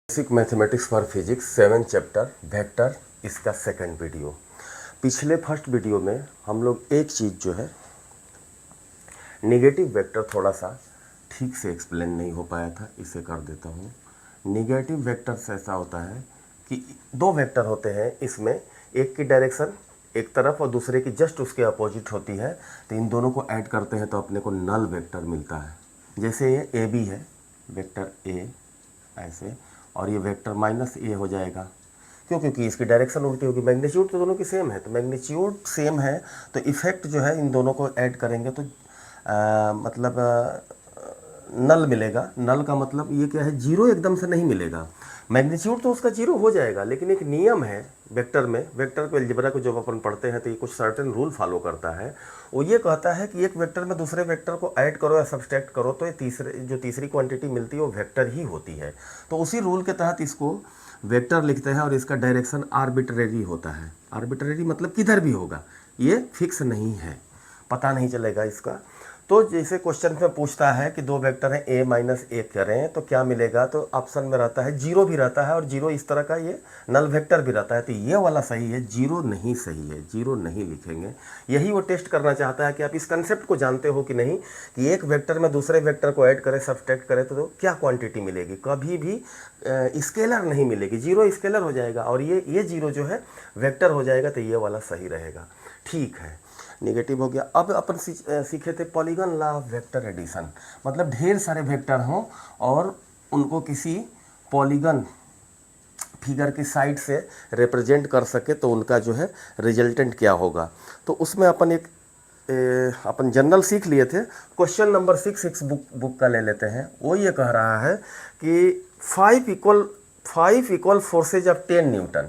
Basic mathematics for physics 7 chapter vector, इसका second video. पिछले first video में हम लोग एक चीज़ जो है निगेटिव वेक्टर थोड़ा सा ठीक से एक्सप्लेन नहीं हो पाया था, इसे कर देता हूँ। निगेटिव वेक्टर से ऐसा होता है कि दो वेक्टर होते हैं, इसमें एक की डायरेक्शन एक तरफ और दूसरे की जस्ट उसके अपोजिट होती है, तो इन दोनों को ऐड करते हैं तो अपने को नल वेक्टर मिलता है। जैसे ये ए बी है, वेक्टर ए ऐसे, और ये वेक्टर माइनस ए हो जाएगा। क्यों? क्योंकि इसकी डायरेक्शन उल्टी होगी। मैग्नीट्यूड तो दोनों की सेम है, तो मैग्नीट्यूड सेम है तो इफेक्ट जो है इन दोनों को ऐड करेंगे तो नल मिलेगा। नल का मतलब ये क्या है, जीरो एकदम से नहीं मिलेगा। मैग्नीट्यूड तो उसका जीरो हो जाएगा, लेकिन एक नियम है वेक्टर में, वेक्टर को अलजेब्रा को जब अपन पढ़ते हैं तो ये कुछ सर्टेन रूल फॉलो करता है। वो ये कहता है कि एक वेक्टर में दूसरे वेक्टर को ऐड करो या सब्सट्रैक्ट करो तो ये तीसरी क्वांटिटी मिलती है वो वेक्टर ही होती है। तो उसी रूल के तहत इसको वेक्टर लिखते हैं और इसका डायरेक्शन आर्बिट्रेरी होता है। आर्बिट्रेरी मतलब किधर भी होगा, ये फिक्स नहीं है, पता नहीं चलेगा इसका। तो जैसे क्वेश्चन में पूछता है कि दो वेक्टर हैं ए माइनस ए करें तो क्या मिलेगा, तो ऑप्शन में रहता है जीरो भी रहता है और जीरो इस तरह का ये नल वेक्टर भी रहता है। तो ये वाला सही है, जीरो नहीं सही है, जीरो नहीं लिखेंगे। यही वो टेस्ट करना चाहता है कि आप इस कंसेप्ट को जानते हो कि नहीं, कि एक वेक्टर में दूसरे वेक्टर को ऐड करें सब्सट्रैक्ट करें तो क्या क्वांटिटी मिलेगी। कभी भी स्केलर नहीं मिलेगी, जीरो स्केलर हो जाएगा और ये जीरो जो है वेक्टर हो जाएगा, तो ये वाला सही रहेगा। ठीक है, नेगेटिव हो गया। अब अपन सीखे थे polygon law of vector addition, मतलब ढेर सारे वेक्टर हों और उनको किसी पॉलीगन फिगर की साइड से रिप्रेजेंट कर सके तो उनका जो है रिजल्टेंट क्या होगा। तो उसमें अपन अपन जनरल सीख लिए थे। क्वेश्चन नंबर 6 बुक का ले लेते हैं। वो ये कह रहा है कि 5 equal forces of 10 Newton,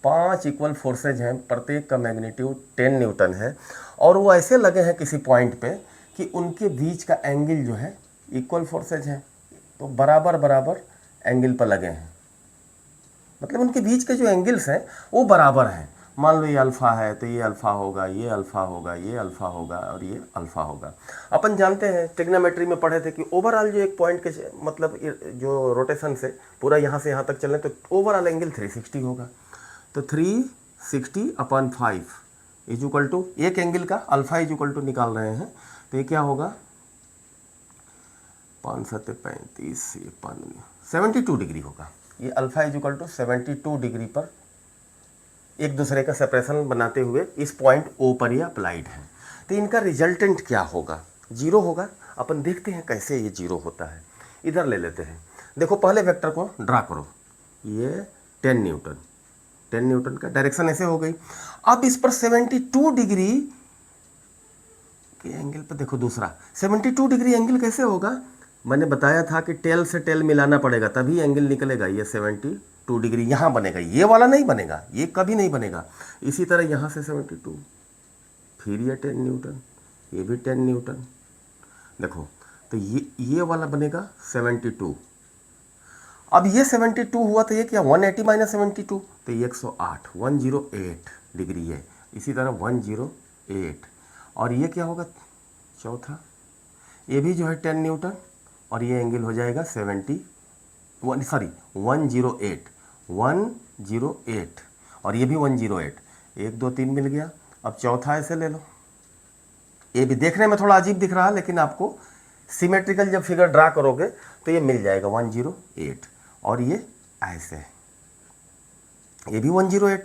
5 equal forces हैं, प्रत्येक का मैग्नीट्यूड 10 न्यूटन है और वो ऐसे लगे हैं किसी पॉइंट पे कि उनके बीच का एंगल जो है इक्वल फोर्सेज है, तो बराबर बराबर एंगल पर लगे हैं, मतलब उनके बीच के जो एंगल्स हैं वो बराबर हैं। मान लो ये अल्फ़ा है तो ये अल्फ़ा होगा, ये अल्फ़ा होगा, ये अल्फ़ा होगा और ये अल्फ़ा होगा। अपन जानते हैं ट्रिग्नोमेट्री में पढ़े थे कि ओवरऑल जो एक पॉइंट के मतलब जो रोटेशन से पूरा यहाँ से यहाँ तक चलें तो ओवरऑल एंगल 360 होगा। तो 360/5 इज इक्वल टू एक एंगल का अल्फ़ा इज इक्वल टू निकाल रहे हैं, तो ये क्या होगा 5 7 35 72 डिग्री होगा। ये alpha is equal to 72 degree पर एक दूसरे का सेपरेशन बनाते हुए इस पॉइंट ओ पर ये अप्लाइड है। तो इनका रिजल्टेंट क्या होगा, जीरो होगा। अपन देखते हैं कैसे ये जीरो होता है। इधर ले लेते हैं, देखो पहले वेक्टर को ड्रा करो, ये 10 न्यूटन का डायरेक्शन ऐसे हो गई। अब इस पर 72 डिग्री के एंगल पर देखो, दूसरा 72 डिग्री एंगल कैसे होगा, मैंने बताया था कि टेल से टेल मिलाना पड़ेगा तभी एंगल निकलेगा। ये 72 डिग्री यहाँ बनेगा, ये वाला नहीं बनेगा, ये कभी नहीं बनेगा। इसी तरह यहाँ से 72, फिर ये 10 न्यूटन, ये भी 10 न्यूटन। देखो तो ये वाला बनेगा 72। अब ये 72 हुआ तो ये क्या 180 माइनस 72, तो ये 108, 108 डिग्री है। इसी तरह 108 और ये क्या होगा चौथा, ये भी जो है 10 न्यूटन और ये एंगल हो जाएगा 108 और ये भी 108, 1 2 3 मिल गया। अब चौथा ऐसे ले लो, ये भी देखने में थोड़ा अजीब दिख रहा है लेकिन आपको सिमेट्रिकल जब फिगर ड्रा करोगे तो ये मिल जाएगा 108 और ये ऐसे, ये भी 108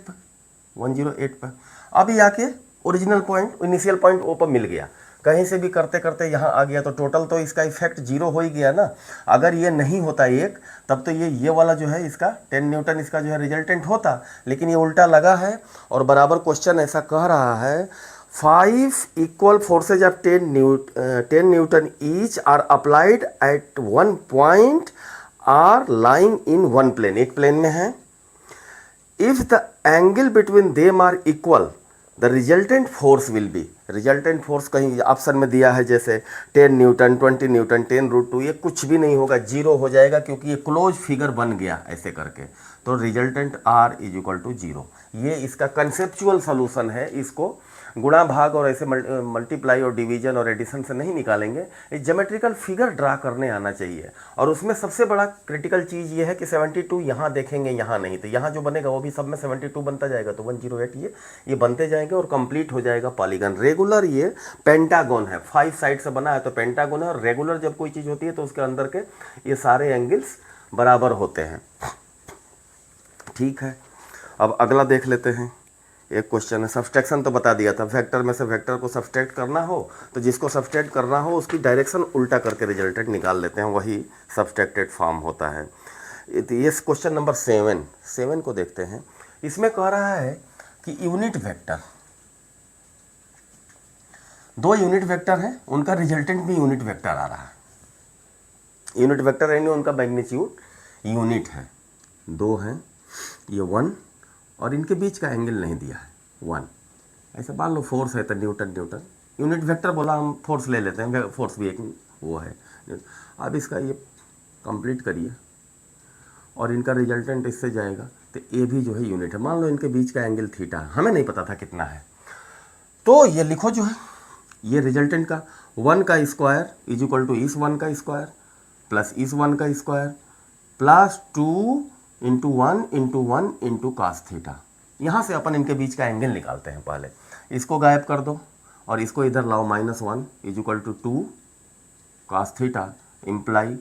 पर। अब ये आके original point initial point O पर मिल गया। कहीं से भी करते करते यहाँ आ गया तो टोटल तो इसका इफेक्ट जीरो हो ही गया ना। अगर ये नहीं होता एक, तब तो ये वाला जो है इसका 10 न्यूटन इसका जो है रिजल्टेंट होता, लेकिन ये उल्टा लगा है और बराबर क्वेश्चन ऐसा कह रहा है 5 equal forces of 10 newton each are applied at one point are lying in one plane, एक प्लेन में है। If the angle between them are equal the resultant force will be, resultant force कहीं option में दिया है जैसे 10 Newton 20 Newton 10√2, ये कुछ भी नहीं होगा, जीरो हो जाएगा क्योंकि ये क्लोज फिगर बन गया ऐसे करके। तो resultant R is equal to zero. ये इसका कंसेप्चुअल सोल्यूशन है, इसको गुणा भाग और ऐसे मल्टीप्लाई और डिवीजन और एडिशन से नहीं निकालेंगे, एक ज्योमेट्रिकल फिगर ड्रा करने आना चाहिए। और उसमें सबसे बड़ा क्रिटिकल चीज़ ये है कि 72 यहाँ देखेंगे, यहाँ नहीं, तो यहाँ जो बनेगा वो भी सब में 72 बनता जाएगा, तो 108 ये बनते जाएंगे और कंप्लीट हो जाएगा पॉलीगन। रेगुलर ये पेंटागन है, 5 साइड से बना है तो पेंटागन है, और रेगुलर जब कोई चीज़ होती है तो उसके अंदर के ये सारे एंगल्स बराबर होते हैं। ठीक है, अब अगला देख लेते हैं। एक क्वेश्चन है, सब्सट्रैक्शन तो बता दिया था, वेक्टर में से वेक्टर को सब्सट्रैक्ट करना हो तो जिसको सब्सट्रैक्ट करना हो उसकी डायरेक्शन उल्टा करके रिजल्टेंट निकाल लेते हैं, वही सब्सट्रैक्टेड फॉर्म होता है। ये क्वेश्चन नंबर 7 को देखते हैं। इसमें कह रहा है कि यूनिट वेक्टर, 2 यूनिट वेक्टर हैं, उनका रिजल्टेंट भी यूनिट वेक्टर आ रहा है। यूनिट वेक्टर यानी उनका मैग्नीट्यूड यूनिट है, 2 हैं, ये 1 और इनके बीच का एंगल नहीं दिया है 1। ऐसा मान लो फोर्स है तो न्यूटन, यूनिट वेक्टर बोला, हम फोर्स ले लेते हैं, फोर्स भी एक वो है। अब इसका ये कंप्लीट करिए और इनका रिजल्टेंट इससे जाएगा, तो ये भी जो है यूनिट है। मान लो इनके बीच का एंगल थीटा, हमें नहीं पता था कितना है, तो ये लिखो जो है ये रिजल्टेंट का 1 का स्क्वायर इज इक्वल टू इस 1 का स्क्वायर प्लस इस 1 का square plus 2 into 1 into 1 into cos theta. यहाँ से अपन इनके बीच का एंगल निकालते हैं। पहले इसको गायब कर दो और इसको इधर लाओ, -1 is equal to 2 cos theta imply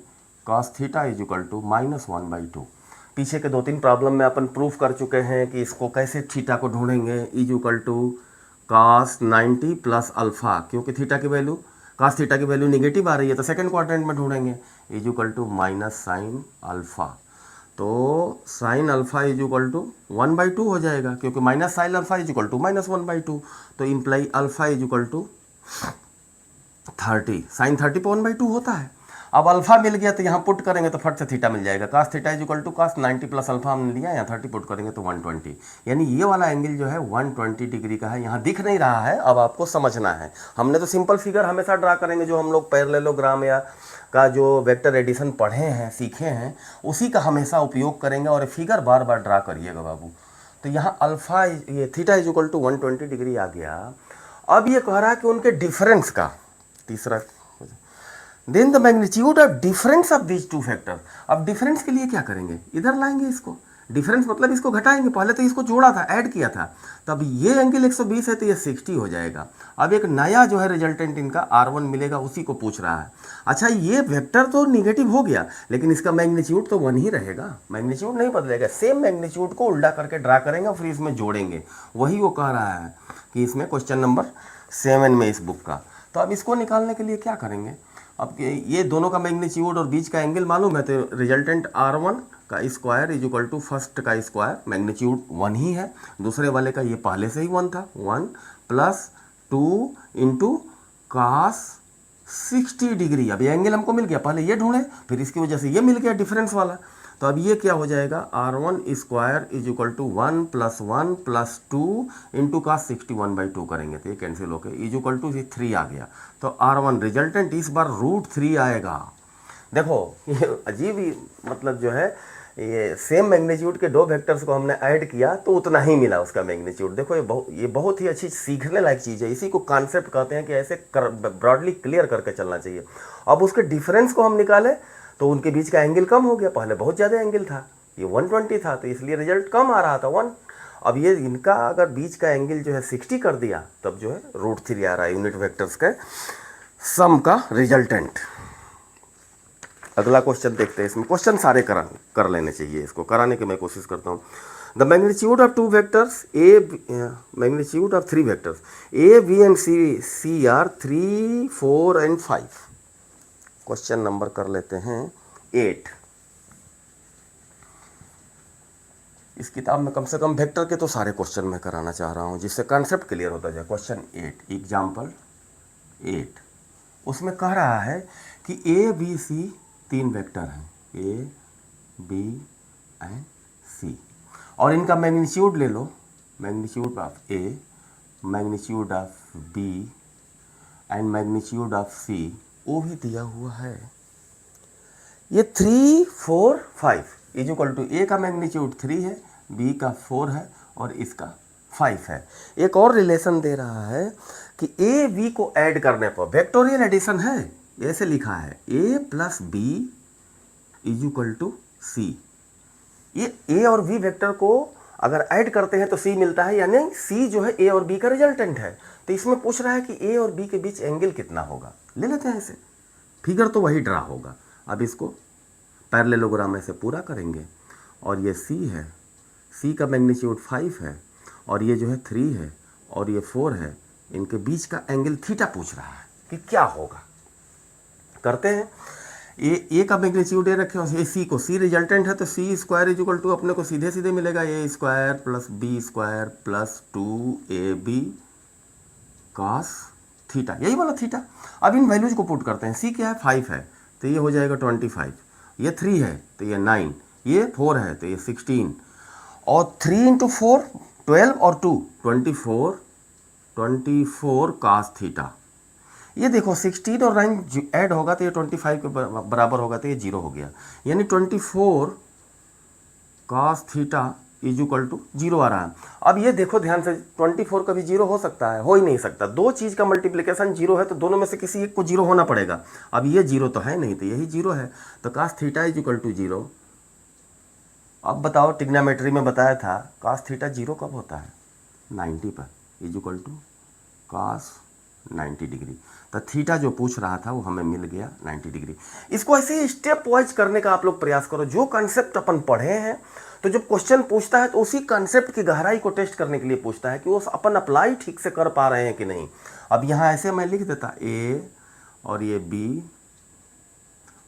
cos theta is equal to -1/2। पीछे के 2-3 प्रॉब्लम में अपन प्रूफ कर चुके हैं कि इसको कैसे थीटा को ढूंढेंगे, is equal to cos 90 plus alpha, क्योंकि थीटा की वैल्यू, कास थीटा की वैल्यू निगेटिव आ रही है तो सेकंड क्वाड्रेंट में ढूंढेंगे, is equal to minus sine alpha. तो sine alpha is equal to 1/2 हो जाएगा, क्योंकि minus sine alpha is equal to -1/2, तो imply alpha is equal to 30, sine 30 पर 1/2 होता है। अब अल्फा मिल गया तो यहाँ पुट करेंगे तो फट से थीटा मिल जाएगा, cos theta is equal to cos 90 plus alpha हमने लिया, यहाँ 30 पुट करेंगे तो 120, यानी ये वाला एंगल जो है 120 डिग्री का है। यहाँ दिख नहीं रहा है, अब आपको समझना है। हमने तो सिंपल फिगर हमेशा ड्रा करेंगे, जो हम लोग पैरेललोग्राम या का जो वेक्टर एडिशन पढ़े हैं, सीखे हैं, उसी का हमेशा उपयोग करेंगे और फिगर बार बार ड्रा करिएगा बाबू। तो यहाँ अल्फा ये theta is equal to 120 degree आ गया। अब ये कह रहा है कि उनके डिफरेंस का तीसरा, then the magnitude of difference of these 2 factor. अब डिफरेंस के लिए क्या करेंगे, इधर लाएंगे इसको, डिफरेंस मतलब इसको घटाएंगे, पहले तो इसको जोड़ा था, ऐड किया था, तब ये एंगल 120 है तो ये 60 हो जाएगा। अब एक नया जो है रिजल्टेंट इनका R1 मिलेगा, उसी को पूछ रहा है। अच्छा, ये वेक्टर तो निगेटिव हो गया, लेकिन इसका मैग्नीट्यूड तो 1 ही रहेगा, मैग्नीट्यूड नहीं बदलेगा। सेम मैग्नीट्यूड को उल्टा करके ड्रा करेंगे, फिर इसमें जोड़ेंगे, वही वो कह रहा है कि इसमें क्वेश्चन नंबर 7 में इस बुक का। तो अब इसको निकालने के लिए क्या करेंगे, अब ये दोनों का मैग्नीट्यूड और बीच का एंगल मालूम है, तो रिजल्टेंट R1 का square is equal to first का स्क्वायर, मैग्नीट्यूड 1 ही है, दूसरे वाले का ये पहले से ही 1 था, 1 प्लस 2 इंटू कास 60 डिग्री। अब ये एंगल हमको मिल गया, पहले ये ढूंढे, फिर इसकी वजह से ये मिल गया डिफरेंस वाला। तो अब ये क्या हो जाएगा, R1 square is equal to 1 plus 1 plus 2 into cos 61/2 करेंगे तो ये कैंसिल होकर इज इक्वल टू 3 आ गया। तो R1 रिजल्टेंट इस बार √3 आएगा। देखो ये अजीब ही, मतलब जो है ये सेम मैग्नीट्यूड के 2 वेक्टर्स को हमने ऐड किया तो उतना ही मिला उसका मैग्नीट्यूड। देखो ये बहुत ही अच्छी सीखने लायक चीज़ है, इसी को कॉन्सेप्ट कहते हैं कि ऐसे ब्रॉडली क्लियर करके चलना चाहिए। अब उसके डिफरेंस को हम निकाले तो उनके बीच का एंगल कम हो गया, पहले बहुत ज़्यादा एंगल था, ये 120 था, तो इसलिए रिजल्ट कम आ रहा था 1। अब ये इनका अगर बीच का एंगल जो है 60 कर दिया, तब जो है √3 आ रहा है यूनिट वेक्टर्स के सम का रिजल्टेंट। अगला क्वेश्चन देखते हैं, इसमें क्वेश्चन सारे कर लेने चाहिए, इसको कराने की मैं कोशिश करता हूँ। The magnitude of 2 vectors magnitude of 3 vectors A, B and C are 3, 4 and 5। Question number कर लेते हैं 8। इस किताब में कम से कम वेक्टर के तो सारे क्वेश्चन मैं कराना चाह रहा हूँ, जिससे कॉन्सेप्ट क्लियर होता जाए। क्वेश्चन 8, एग्जाम्पल 8, उसमें कह रहा है कि A, B, C 3 वेक्टर हैं, A, B एंड C, और इनका मैग्नीट्यूड ले लो, magnitude of A, magnitude of B and magnitude of C वो भी दिया हुआ है। ये 3, 4, 5 इज इक्वल टू A का मैग्नीट्यूड 3 है, B का 4 है और इसका 5 है। एक और रिलेशन दे रहा है कि ए बी को ऐड करने पर, वेक्टोरियल एडिशन है, ऐसे लिखा है A plus B is equal to C. ये ए और बी वेक्टर को अगर ऐड करते हैं तो सी मिलता है, यानी सी जो है ए और बी का रिजल्टेंट है। तो इसमें पूछ रहा है कि ए और बी के बीच एंगल कितना होगा। ले लेते हैं इसे, फिगर तो वही ड्रा होगा। अब इसको पैरेललोग्राम से पूरा करेंगे, और ये सी है, सी का मैग्नीट्यूड 5 है, और ये जो है 3 है, और ये 4 है। इनके बीच का एंगल थीटा पूछ रहा है कि क्या होगा। करते हैं। ए का मैग्नीट्यूड ए रखे और सी को, सी रिजल्टेंट है तो C square is equal to अपने को सीधे सीधे मिलेगा A square plus B square plus 2ab cos theta, यही वाला थीटा। अब इन वैल्यूज को पुट करते हैं। सी क्या है, 5 है तो ये हो जाएगा 25, ये 3 है तो ये 9, ये 4 है तो ये 16, और 3 इंटू 4 12 और 2 24 cos थीटा। ये देखो 16 और 9 ऐड होगा तो ये 25 के बराबर होगा तो ये 0 हो गया, यानी 24 cos theta is equal to 0 आ रहा है। अब ये देखो ध्यान से, 24 का भी 0 हो सकता है, हो ही नहीं सकता। दो चीज़ का मल्टीप्लिकेशन 0 है तो दोनों में से किसी एक को 0 होना पड़ेगा। अब ये 0 तो है नहीं, तो यही 0 है, तो cos theta is equal to 0। अब बताओ, ट्रिग्नोमेट्री में बताया था cos थीटा 0 कब होता है, 90 पर, is equal to cos 90 degree. तो थीटा जो पूछ रहा था वो हमें मिल गया 90 डिग्री। इसको ऐसे ही स्टेप वाइज करने का आप लोग प्रयास करो। जो कंसेप्ट अपन पढ़े हैं, तो जब क्वेश्चन पूछता है तो उसी कंसेप्ट की गहराई को टेस्ट करने के लिए पूछता है कि वो अपन अप्लाई ठीक से कर पा रहे हैं कि नहीं। अब यहाँ ऐसे मैं लिख देता ए और ये बी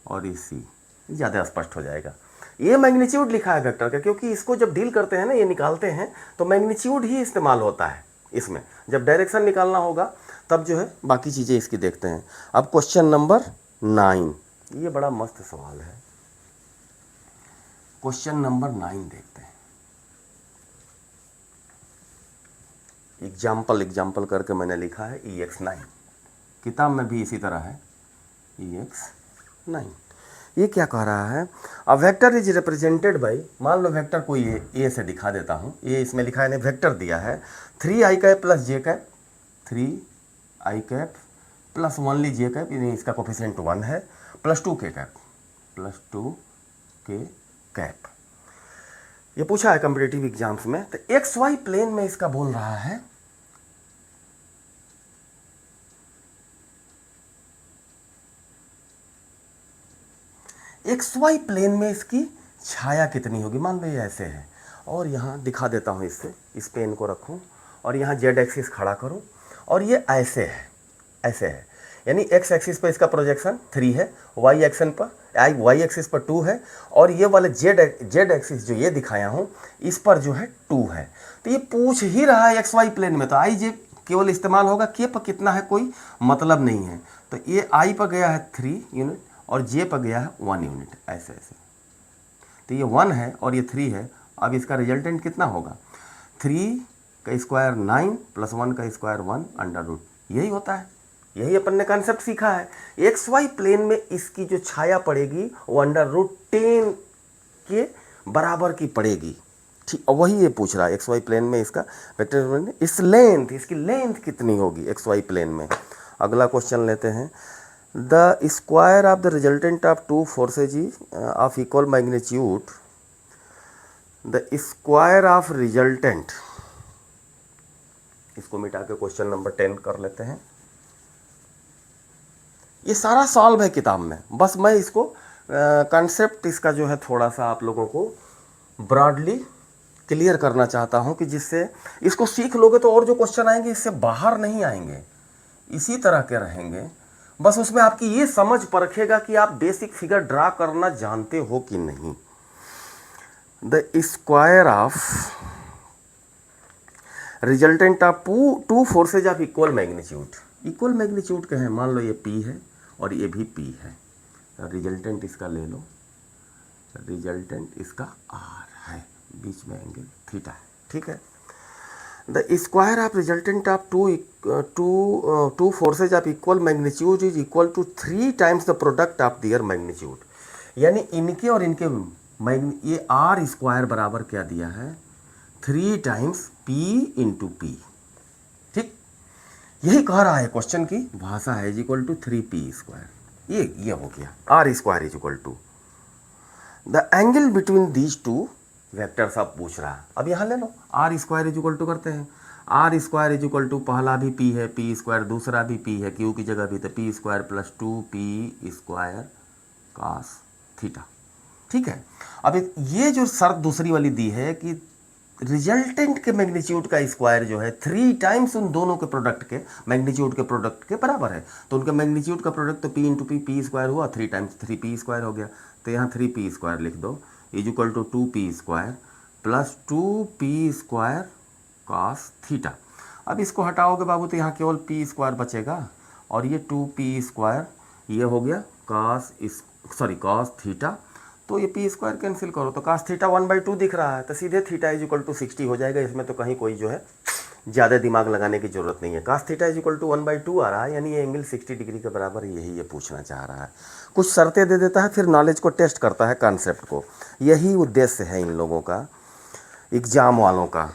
और ये सी, ज़्यादा स्पष्ट हो जाएगा। ये मैग्नीट्यूड लिखा है वेक्टर का, क्योंकि इसको जब डील करते हैं ना, ये निकालते हैं तो मैग्नीट्यूड ही इस्तेमाल होता है इसमें। जब डायरेक्शन निकालना होगा तब जो है बाकी चीज़ें इसकी देखते हैं। अब क्वेश्चन नंबर 9, ये बड़ा मस्त सवाल है। क्वेश्चन नंबर 9 देखते हैं। एग्जाम्पल करके मैंने लिखा है EX9, किताब में भी इसी तरह है EX9। ये क्या कह रहा है, a vector is represented by, मान लो वेक्टर को ये ए से दिखा देता हूँ। ये इसमें लिखा है, वेक्टर दिया है 3i cap plus J cap, 3i cap plus only J cap, यानी इसका कोफिशिएंट 1 है, plus 2k cap, plus 2k cap. ये पूछा है कॉम्पिटिटिव एग्जाम्स में। तो XY प्लेन में इसका बोल रहा है XY प्लेन में इसकी छाया कितनी होगी। मान लो ये ऐसे है, और यहाँ दिखा देता हूँ इससे, इस पेन को रखूँ और यहाँ Z एक्सिस खड़ा करूँ, और ये ऐसे है, ऐसे है, यानी X एक्सिस पर इसका प्रोजेक्शन 3 है, Y एक्सिस पर 2 है, और ये वाले Z एक्सिस जो ये दिखाया हूँ इस पर जो है 2 है। तो ये पूछ ही रहा है XY प्लेन में, तो I J केवल इस्तेमाल होगा, K पर कितना है कोई मतलब नहीं है। तो ये I पर गया है 3 यूनिट और J पर गया है 1 यूनिट, ऐसे ऐसे। तो ये 1 है और ये 3 है। अब इसका रिजल्टेंट कितना होगा, 3 का स्क्वायर 9 प्लस 1 का स्क्वायर 1 अंडर रूट, यही होता है। यही अपन ने कंसेप्ट सीखा है। XY प्लेन में इसकी जो छाया पड़ेगी वो अंडर रूट 10 के बराबर की पड़ेगी। ठीक, वही ये पूछ रहा है XY प्लेन में इसका वेक्टर, इस लेंथ, इसकी लेंथ कितनी होगी XY प्लेन में। अगला क्वेश्चन लेते हैं। The square of the resultant of 2 forces of equal magnitude, the square of resultant, इसको मिटा के क्वेश्चन नंबर 10 कर लेते हैं। ये सारा सॉल्व है किताब में, बस मैं इसको कंसेप्ट इसका जो है थोड़ा सा आप लोगों को ब्रॉडली क्लियर करना चाहता हूं, कि जिससे इसको सीख लोगे तो और जो क्वेश्चन आएंगे इससे बाहर नहीं आएंगे, इसी तरह के रहेंगे। बस उसमें आपकी ये समझ परखेगा कि आप बेसिक फिगर ड्रा करना जानते हो कि नहीं। The square of resultant of 2 forces of equal magnitude के हैं। मान लो ये P है और ये भी P है, रिजल्टेंट इसका ले लो, रिजल्टेंट इसका R है, बीच में एंगल थीटा है, ठीक है। The square of resultant of two forces of equal magnitude is equal to 3 times the product of their magnitude, यानी इनके और इनके ये R स्क्वायर बराबर क्या दिया है, 3 टाइम्स पी इंटू पी। ठीक, यही कह रहा है क्वेश्चन की भाषा है, इज इक्वल टू 3p²। ये हो गया। R square is equal to the angle between these two vectors आप पूछ रहा है। अब यहाँ ले लो, R square is equal to करते हैं, R square is equal to पहला भी पी है, पी स्क्वायर दूसरा भी पी है, क्यू की जगह भी, तो P square plus 2p² cos theta. ठीक है, अब ये जो शर्त दूसरी वाली दी है कि रिजल्टेंट के मैग्नीट्यूड का स्क्वायर जो है 3 टाइम्स उन दोनों के प्रोडक्ट के मैग्नीट्यूड के प्रोडक्ट के बराबर है, तो उनके मैग्नीट्यूड का प्रोडक्ट तो p इंटू p² हुआ, 3 टाइम्स 3p² हो गया, तो यहाँ 3p² लिख दो is equal to 2p² plus 2p² cos theta. अब इसको हटाओगे बाबू तो यहाँ केवल p² बचेगा, और ये 2p² ये हो गया कॉस थीटा, तो ये p² कैंसिल करो तो cos थीटा 1/2 दिख रहा है, तो सीधे थीटा इज इक्वल टू 60 हो जाएगा। इसमें तो कहीं कोई जो है ज़्यादा दिमाग लगाने की जरूरत नहीं है। cos theta is equal to 1/2 आ रहा है, यानी ये एंगल 60 डिग्री के बराबर, यही ये पूछना चाह रहा है। कुछ शर्तें दे देता है, फिर नॉलेज को टेस्ट करता है, कॉन्सेप्ट को। यही उद्देश्य है इन लोगों का, एग्जाम वालों का,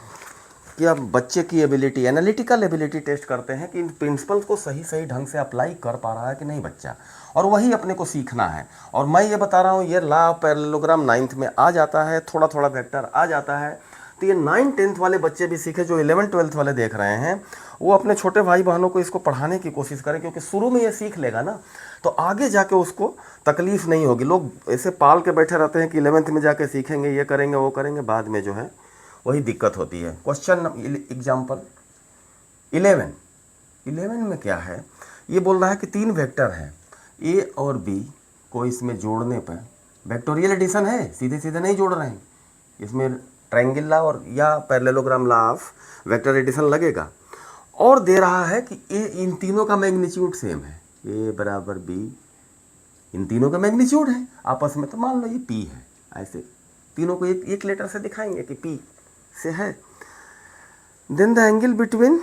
कि अब बच्चे की एबिलिटी, एनालिटिकल एबिलिटी टेस्ट करते हैं कि इन प्रिंसिपल्स को सही सही ढंग से अप्लाई कर पा रहा है कि नहीं बच्चा, और वही अपने को सीखना है। और मैं ये बता रहा हूँ, ये लॉ ऑफ पैरेललोग्राम 9th में आ जाता है, थोड़ा थोड़ा वेक्टर आ जाता है, तो ये 9th 10th वाले बच्चे भी सीखे, जो 11th 12th वाले देख रहे हैं, वो अपने छोटे भाई बहनों को इसको पढ़ाने की कोशिश करें, क्योंकि शुरू में ये सीख लेगा ना तो आगे जाके उसको तकलीफ नहीं होगी। लोग ऐसे पाल के बैठे रहते हैं कि 11th में जाके सीखेंगे, ये करेंगे वो करेंगे, बाद में जो है वही दिक्कत होती है। क्वेश्चन एग्जाम्पल 11 में क्या है, ये बोल रहा है कि 3 वेक्टर हैं ए और बी को इसमें जोड़ने पर वेक्टोरियल एडिशन है, सीधे सीधे नहीं जोड़ रहे हैं, इसमें ट्रायंगल लॉ और या parallelogram law of vector addition लगेगा, और दे रहा है कि ए इन तीनों का मैग्नीट्यूड सेम है, ए बराबर बी, इन तीनों का मैग्नीट्यूड है आपस में, तो मान लो ये पी है, ऐसे तीनों को एक लेटर से दिखाएंगे कि पी से है। देन द एंगल बिटवीन,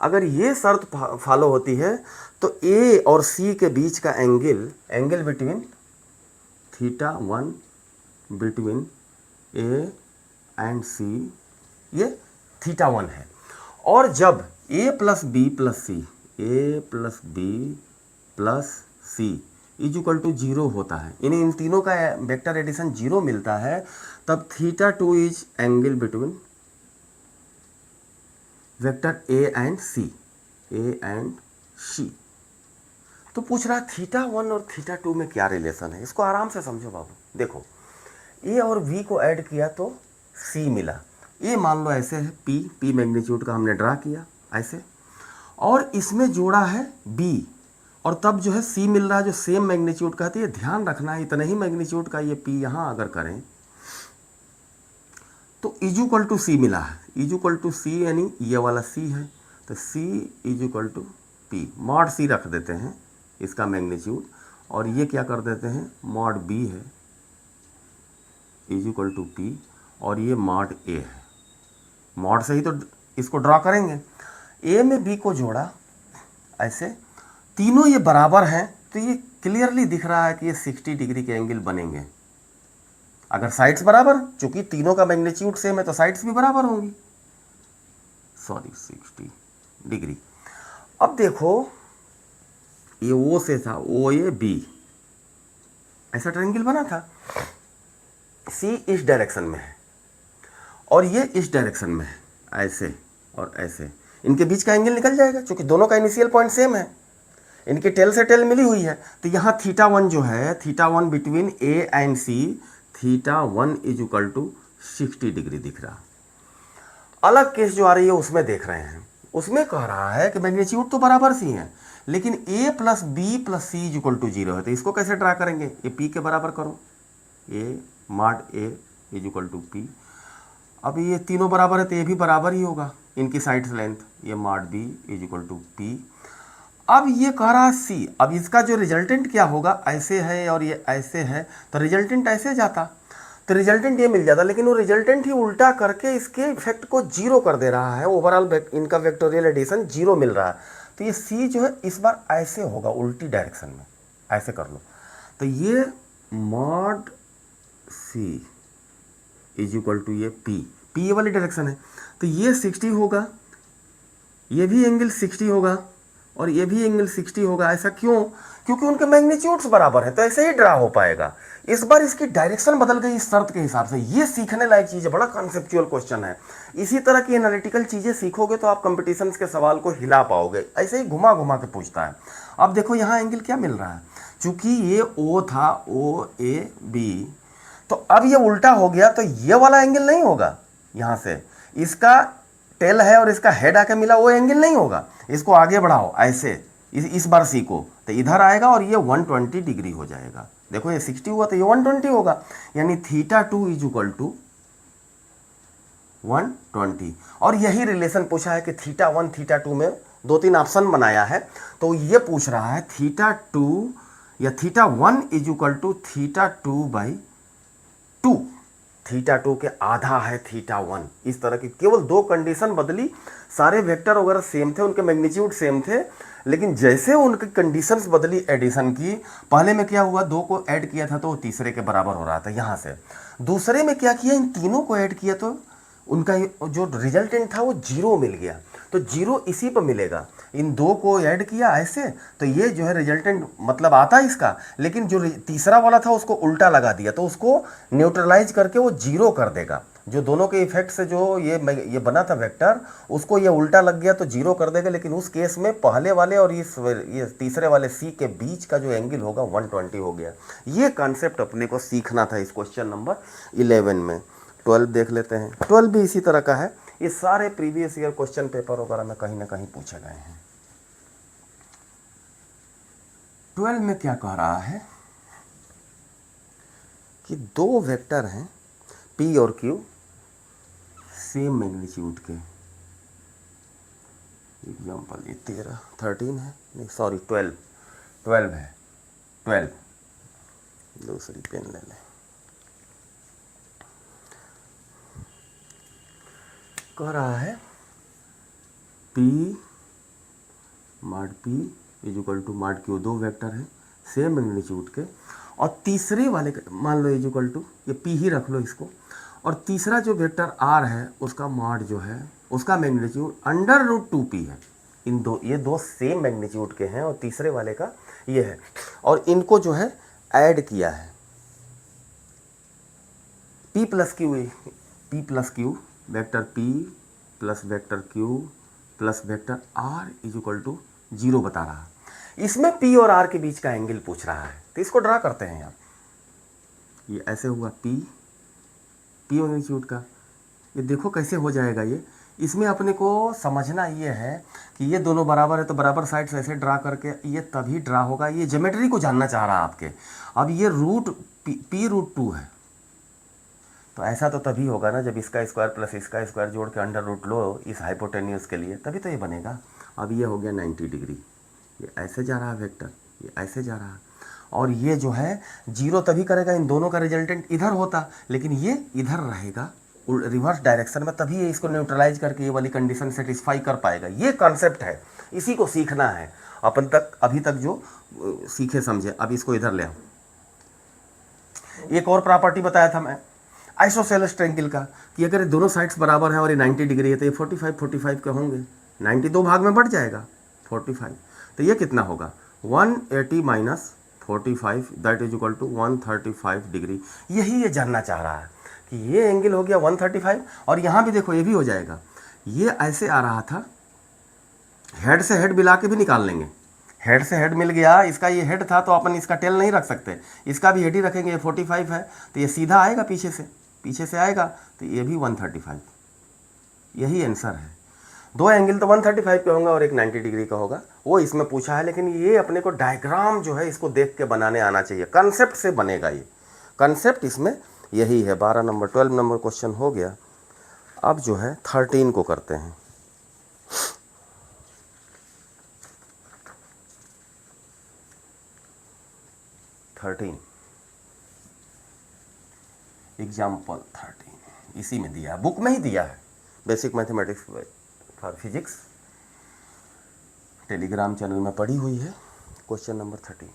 अगर ये शर्त फॉलो होती है तो ए और सी के बीच का angle between θ1 between A and C, ये θ1 है। और जब a plus B plus C is equal to 0 होता है, यानी इन तीनों का वेक्टर एडिशन 0 मिलता है, तब θ2 is angle between vector A and C. तो पूछ रहा है θ1 और θ2 में क्या रिलेशन है, इसको आराम से समझो बाबू। देखो, ए और बी को ऐड किया तो सी मिला, ए मान लो ऐसे है, पी मैग्नीट्यूड का हमने ड्रा किया ऐसे, और इसमें जोड़ा है बी, और तब जो है सी मिल रहा है जो सेम मैग्नीट्यूड का है। तो ये ध्यान रखना है, इतना ही मैग्नीट्यूड का ये पी यहाँ अगर करें तो इज इक्वल टू सी मिला है, इज इक्वल टू सी, यानी ये वाला सी है, तो C is equal to P, mod C रख देते हैं इसका मैग्नीट्यूड, और ये क्या कर देते हैं मॉड बी है इज इक्वल टू पी, और ये मॉड ए है, मॉड से ही तो इसको ड्रॉ करेंगे। ए में बी को जोड़ा ऐसे, तीनों ये बराबर हैं, तो ये क्लियरली दिख रहा है कि ये 60 डिग्री के एंगल बनेंगे। अगर साइड्स बराबर, चूंकि तीनों का मैग्नीट्यूड सेम है तो साइड्स भी बराबर होंगी, 60 डिग्री। अब देखो, ये ओ से था, ओ ए बी, ऐसा ट्रायंगल बना था, सी इस डायरेक्शन में है और ये इस डायरेक्शन में है, ऐसे और ऐसे, इनके बीच का एंगल निकल जाएगा, क्योंकि दोनों का इनिशियल पॉइंट सेम है, इनकी टेल से टेल मिली हुई है। तो यहाँ θ1 जो है, θ1 between A and C, θ1 is equal to 60 degree दिख रहा। अलग केस जो आ रही है उसमें देख रहे हैं, उसमें कह रहा है कि मैग्नीट्यूड तो बराबर सी है, लेकिन a plus B plus C is equal to 0 है। तो इसको कैसे ड्रा करेंगे, ये p के बराबर करो, a mod a is equal to p। अब ये तीनों बराबर है तो ये भी बराबर ही होगा, इनकी साइड्स लेंथ, ये mod b is equal to p। अब ये कह रहा है c, अब इसका जो रिजल्टेंट क्या होगा, ऐसे है और ये ऐसे है, तो रिजल्टेंट ऐसे जाता, तो रिजल्टेंट ये मिल जाता, लेकिन वो रिजल्टेंट ही उल्टा करके इसके इफेक्ट को 0 कर दे रहा है, ओवरऑल इनका वेक्टोरियल एडिशन 0 मिल रहा है। तो ये c जो है इस बार ऐसे होगा, उल्टी डायरेक्शन में, ऐसे कर लो, तो ये mod c is equal to ये p, P ये वाली डायरेक्शन है, तो ये 60 होगा, ये भी एंगल 60 होगा और ये भी एंगल 60 होगा। ऐसा क्यों? क्योंकि उनके मैग्नीट्यूड्स बराबर है, तो ऐसे ही ड्रा हो पाएगा। इस बार इसकी डायरेक्शन बदल गई इस शर्त के हिसाब से। ये सीखने लायक चीज़ है, बड़ा कॉन्सेप्चुअल क्वेश्चन है। इसी तरह की एनालिटिकल चीज़ें सीखोगे तो आप कंपटीशंस के सवाल को हिला पाओगे। ऐसे ही घुमा घुमा के पूछता है। अब देखो यहाँ एंगल क्या मिल रहा है, चूंकि ये O था, OAB, तो अब ये उल्टा हो गया, तो ये वाला एंगल नहीं होगा। यहाँ से इसका टेल है और इसका हेड आके मिला, वो एंगल नहीं होगा। इसको आगे बढ़ाओ ऐसे, इस बार सीखो, तो इधर आएगा और ये 120 डिग्री हो जाएगा। देखो ये 60 हुआ तो ये 120 होगा, यानी θ2 इज इक्वल टू 120। और यही रिलेशन पूछा है कि θ1 θ2 में 2-3 ऑप्शन बनाया है, तो ये पूछ रहा है θ2 या θ1 इज इक्वल टू θ2/2। θ2 के आधा है θ1। इस तरह की केवल 2 कंडीशन बदली, सारे वेक्टर वगैरह सेम थे, उनके मैग्नीट्यूड सेम थे, लेकिन जैसे उनकी कंडीशंस बदली एडिशन की, पहले में क्या हुआ, 2 को ऐड किया था तो वो तीसरे के बराबर हो रहा था यहाँ से। दूसरे में क्या किया, इन तीनों को ऐड किया तो उनका जो रिजल्टेंट था वो 0 मिल गया, तो 0 इसी पर मिलेगा। इन 2 को ऐड किया ऐसे, तो ये जो है रिजल्टेंट मतलब आता इसका, लेकिन जो तीसरा वाला था उसको उल्टा लगा दिया, तो उसको न्यूट्रलाइज करके वो 0 कर देगा। जो दोनों के इफेक्ट से जो ये बना था वेक्टर, उसको ये उल्टा लग गया तो 0 कर देगा। लेकिन उस केस में पहले वाले और ये तीसरे वाले C के बीच का जो एंगल होगा 120 हो गया। ये कॉन्सेप्ट अपने को सीखना था इस क्वेश्चन नंबर 11 में। 12 देख लेते हैं। 12 भी इसी तरह का है। ये सारे प्रीवियस ईयर क्वेश्चन पेपर वगैरह में कहीं ना कहीं पूछे गए हैं। 12 में क्या कह रहा है कि 2 वेक्टर हैं P और Q सेम मैग्नीट्यूड के। एग्जाम्पल ये 13 है, नहीं सॉरी 12 है। 12 दूसरी पेन ले लें। कह रहा है P mod P is equal to mod Q, 2 vector हैं सेम मैग्नीट्यूड के, और तीसरे वाले मान लो इज इक्वल टू, ये P ही रख लो इसको, और तीसरा जो वेक्टर R है उसका मॉड जो है उसका मैग्नीट्यूड √2P है। ये दो सेम मैग्नीट्यूड के हैं और तीसरे वाले का ये है, और इनको जो है ऐड किया है P plus Q vector P plus vector Q plus vector R is equal to 0 बता रहा है। इसमें P और R के बीच का एंगल पूछ रहा है, तो इसको ड्रा करते हैं यार। ये ऐसे हुआ P मैग्नीट्यूड का, ये देखो कैसे हो जाएगा ये। इसमें अपने को समझना ये है कि ये दोनों बराबर है, तो बराबर साइड से ऐसे ड्रा करके ये तभी ड्रा होगा। ये ज्योमेट्री को जानना चाह रहा है आपके। अब ये P√2 है, तो ऐसा तो तभी होगा ना जब इसका स्क्वायर प्लस इसका स्क्वायर जोड़ के √ लो इस हाइपोटेन्यूस के लिए, तभी तो ये बनेगा। अब ये हो गया 90 डिग्री, ये ऐसे जा रहा है वेक्टर, ये ऐसे जा रहा है, और ये जो है 0 तभी करेगा इन दोनों का रिजल्टेंट इधर होता, लेकिन ये इधर रहेगा रिवर्स डायरेक्शन में, तभी ये इसको न्यूट्रलाइज करके ये वाली कंडीशन सेटिस्फाई कर पाएगा। ये कॉन्सेप्ट है, इसी को सीखना है अपन अभी तक जो सीखे समझे। अब इसको इधर ले आओ। एक और प्रॉपर्टी बताया था मैं आइसोसेलेस ट्रायंगल का, कि अगर दोनों साइड्स बराबर हैं और ये 90 डिग्री है तो ये 45 के होंगे। 90 2 भाग में बढ़ जाएगा 45, तो ये कितना होगा 180 minus 45 that is equal to 135 degree. यही ये जानना चाह रहा है कि ये एंगल हो गया 135, और यहाँ भी देखो ये भी हो जाएगा। ये ऐसे आ रहा था, हेड से हेड मिला के भी निकाल लेंगे। हेड से हेड मिल गया, इसका ये हेड था तो अपन इसका टेल नहीं रख सकते, इसका भी हेड ही रखेंगे। ये 45 है तो ये सीधा आएगा पीछे से आएगा, तो ये भी 135। यही आंसर है। 2 एंगल तो 135 के होंगे और एक 90 डिग्री का होगा, वो इसमें पूछा है। लेकिन ये अपने को डायग्राम जो है इसको देख के बनाने आना चाहिए, कंसेप्ट से बनेगा ये। कंसेप्ट इसमें यही है। 12 नंबर क्वेश्चन हो गया। अब जो है 13 को करते हैं। एग्जाम्पल 13 इसी में दिया है, बुक में ही दिया है, basic mathematics for physics, Telegram channel में पड़ी हुई है। क्वेश्चन नंबर 13,